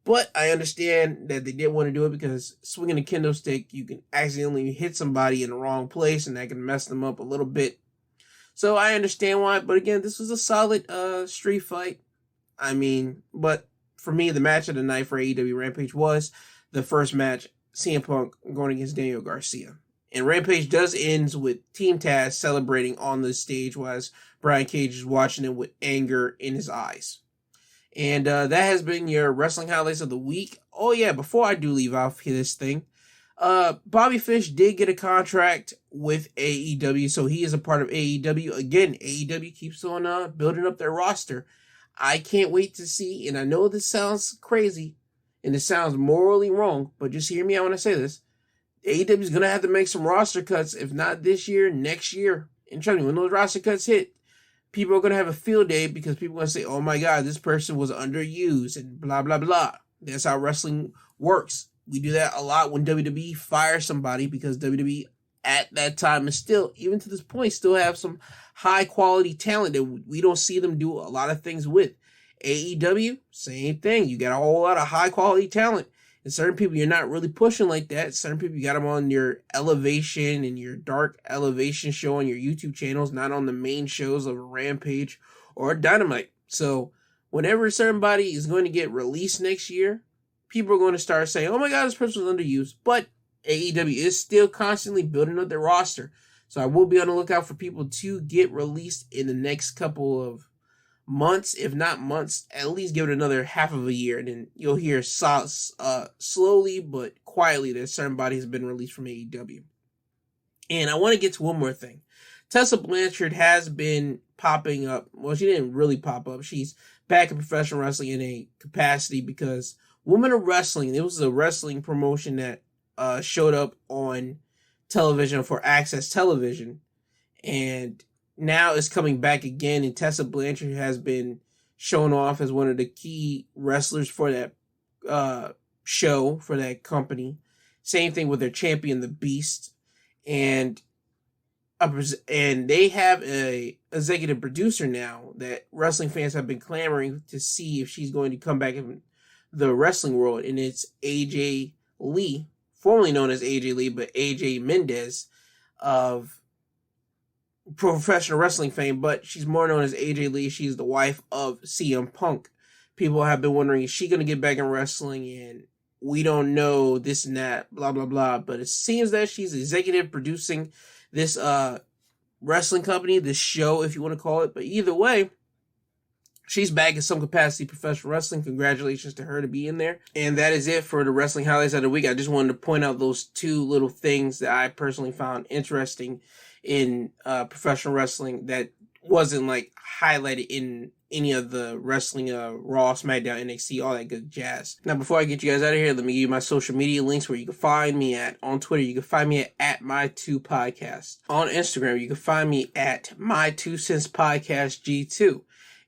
But I understand that they didn't want to do it because swinging a kendo stick, you can accidentally hit somebody in the wrong place and that can mess them up a little bit. So I understand why. But again, this was a solid street fight. I mean, but for me, the match of the night for AEW Rampage was the first match, CM Punk going against Daniel Garcia. And Rampage does end with Team Taz celebrating on the stage while Brian Cage is watching it with anger in his eyes. And that has been your wrestling highlights of the week. Oh yeah, before I do leave off this thing, Bobby Fish did get a contract with AEW, so he is a part of AEW. Again, AEW keeps on building up their roster. I can't wait to see, and I know this sounds crazy, and it sounds morally wrong, but just hear me out when I say this. AEW is going to have to make some roster cuts, if not this year, next year. And trust me, when those roster cuts hit, people are going to have a field day because people are going to say, oh my God, this person was underused and blah, blah, blah. That's how wrestling works. We do that a lot when WWE fires somebody because WWE at that time is still, even to this point, still have some high quality talent that we don't see them do a lot of things with. AEW, same thing. You got a whole lot of high quality talent. And certain people you're not really pushing like that. Certain people you got them on your Elevation and your Dark Elevation show on your YouTube channels, not on the main shows of Rampage or Dynamite. So whenever somebody is going to get released next year, people are going to start saying, oh my God, this person was underused. But AEW is still constantly building up their roster. So I will be on the lookout for people to get released in the next couple of months, if not months. At least give it another half of a year, and then you'll hear slowly but quietly that certain body has been released from AEW. And I want to get to one more thing. Tessa Blanchard has been popping up. Well, she didn't really pop up. She's back in professional wrestling in a capacity because Women of Wrestling, it was a wrestling promotion that showed up on television for Access Television, and now it's coming back again, and Tessa Blanchard has been shown off as one of the key wrestlers for that show, for that company. Same thing with their champion, the Beast. And they have a executive producer now that wrestling fans have been clamoring to see if she's going to come back in the wrestling world, and it's AJ Lee formerly known as AJ Lee, but AJ Mendez of professional wrestling fame, but she's more known as AJ Lee. She's the wife of CM Punk. People have been wondering, is she going to get back in wrestling? And we don't know, this and that, blah, blah, blah. But it seems that she's executive producing this wrestling company, this show, if you want to call it. But either way, she's back in some capacity professional wrestling. Congratulations to her to be in there. And that is it for the wrestling highlights of the week. I just wanted to point out those two little things that I personally found interesting in professional wrestling that wasn't like highlighted in any of the wrestling, Raw, Smackdown, NXT, all that good jazz. Now, before I get you guys out of here, let me give you my social media links where you can find me at. On Twitter, you can find me at my2podcast. On Instagram, you can find me at my2centspodcastg2.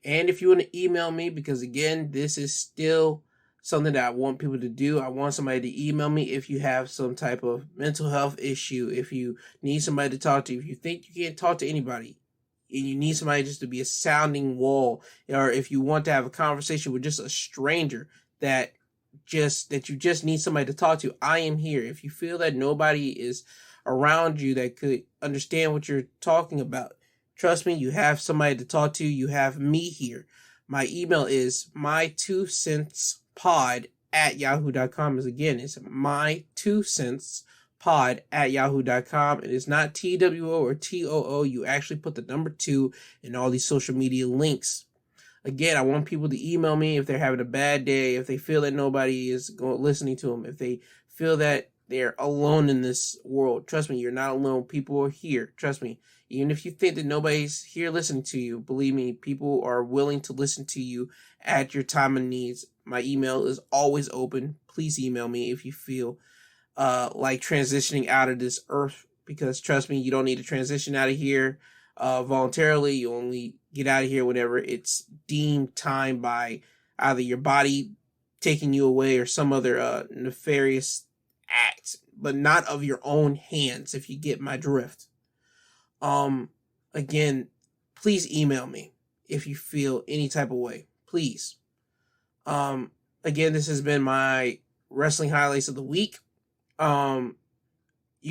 And if you want to email me, because again, this is still something that I want people to do. I want somebody to email me if you have some type of mental health issue, if you need somebody to talk to, if you think you can't talk to anybody, and you need somebody just to be a sounding wall, or if you want to have a conversation with just a stranger that you just need somebody to talk to, I am here. If you feel that nobody is around you that could understand what you're talking about, trust me, you have somebody to talk to. You have me here. My email is my2centspod@yahoo.com. Again, it's my2centspod@yahoo.com. It is not TWO or TOO. You actually put the number 2 in all these social media links. Again, I want people to email me if they're having a bad day, if they feel that nobody is listening to them, if they feel that they're alone in this world. Trust me, you're not alone. People are here. Trust me. Even if you think that nobody's here listening to you, believe me, people are willing to listen to you at your time of needs. My email is always open. Please email me if you feel like transitioning out of this earth, because trust me, you don't need to transition out of here voluntarily. You only get out of here whenever it's deemed time by either your body taking you away or some other nefarious act, but not of your own hands, if you get my drift. Again, please email me if you feel any type of way, please. Again, this has been my wrestling highlights of the week. You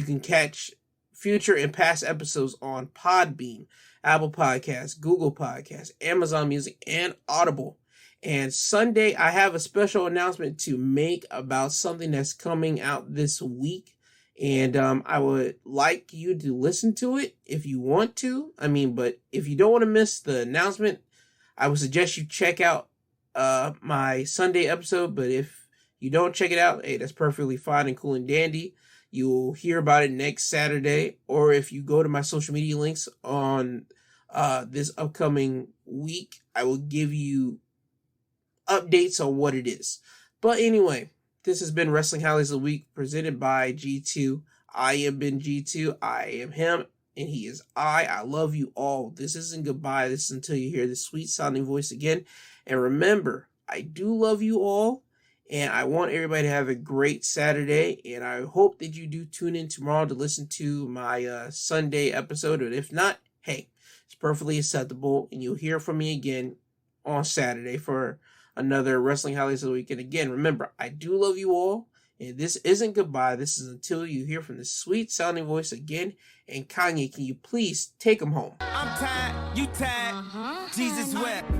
can catch future and past episodes on Podbean, Apple Podcasts, Google Podcasts, Amazon Music, and Audible. And Sunday, I have a special announcement to make about something that's coming out this week. And I would like you to listen to it if you want to. But if you don't want to miss the announcement, I would suggest you check out my Sunday episode. But if you don't check it out, hey, that's perfectly fine and cool and dandy. You'll hear about it next Saturday. Or if you go to my social media links on this upcoming week, I will give you updates on what it is. But anyway, this has been Wrestling Highlights of the Week presented by G2. I am Ben G2. I am him, and he is I. I love you all. This isn't goodbye. This is until you hear this sweet sounding voice again. And remember, I do love you all, and I want everybody to have a great Saturday. And I hope that you do tune in tomorrow to listen to my Sunday episode. But if not, hey, it's perfectly acceptable, and you'll hear from me again on Saturday for another Wrestling Highlights of the Week. And again, remember, I do love you all, and this isn't goodbye. This is until you hear from the sweet sounding voice again. And Kanye, can you please take him home? I'm tired, you tired, Jesus wept.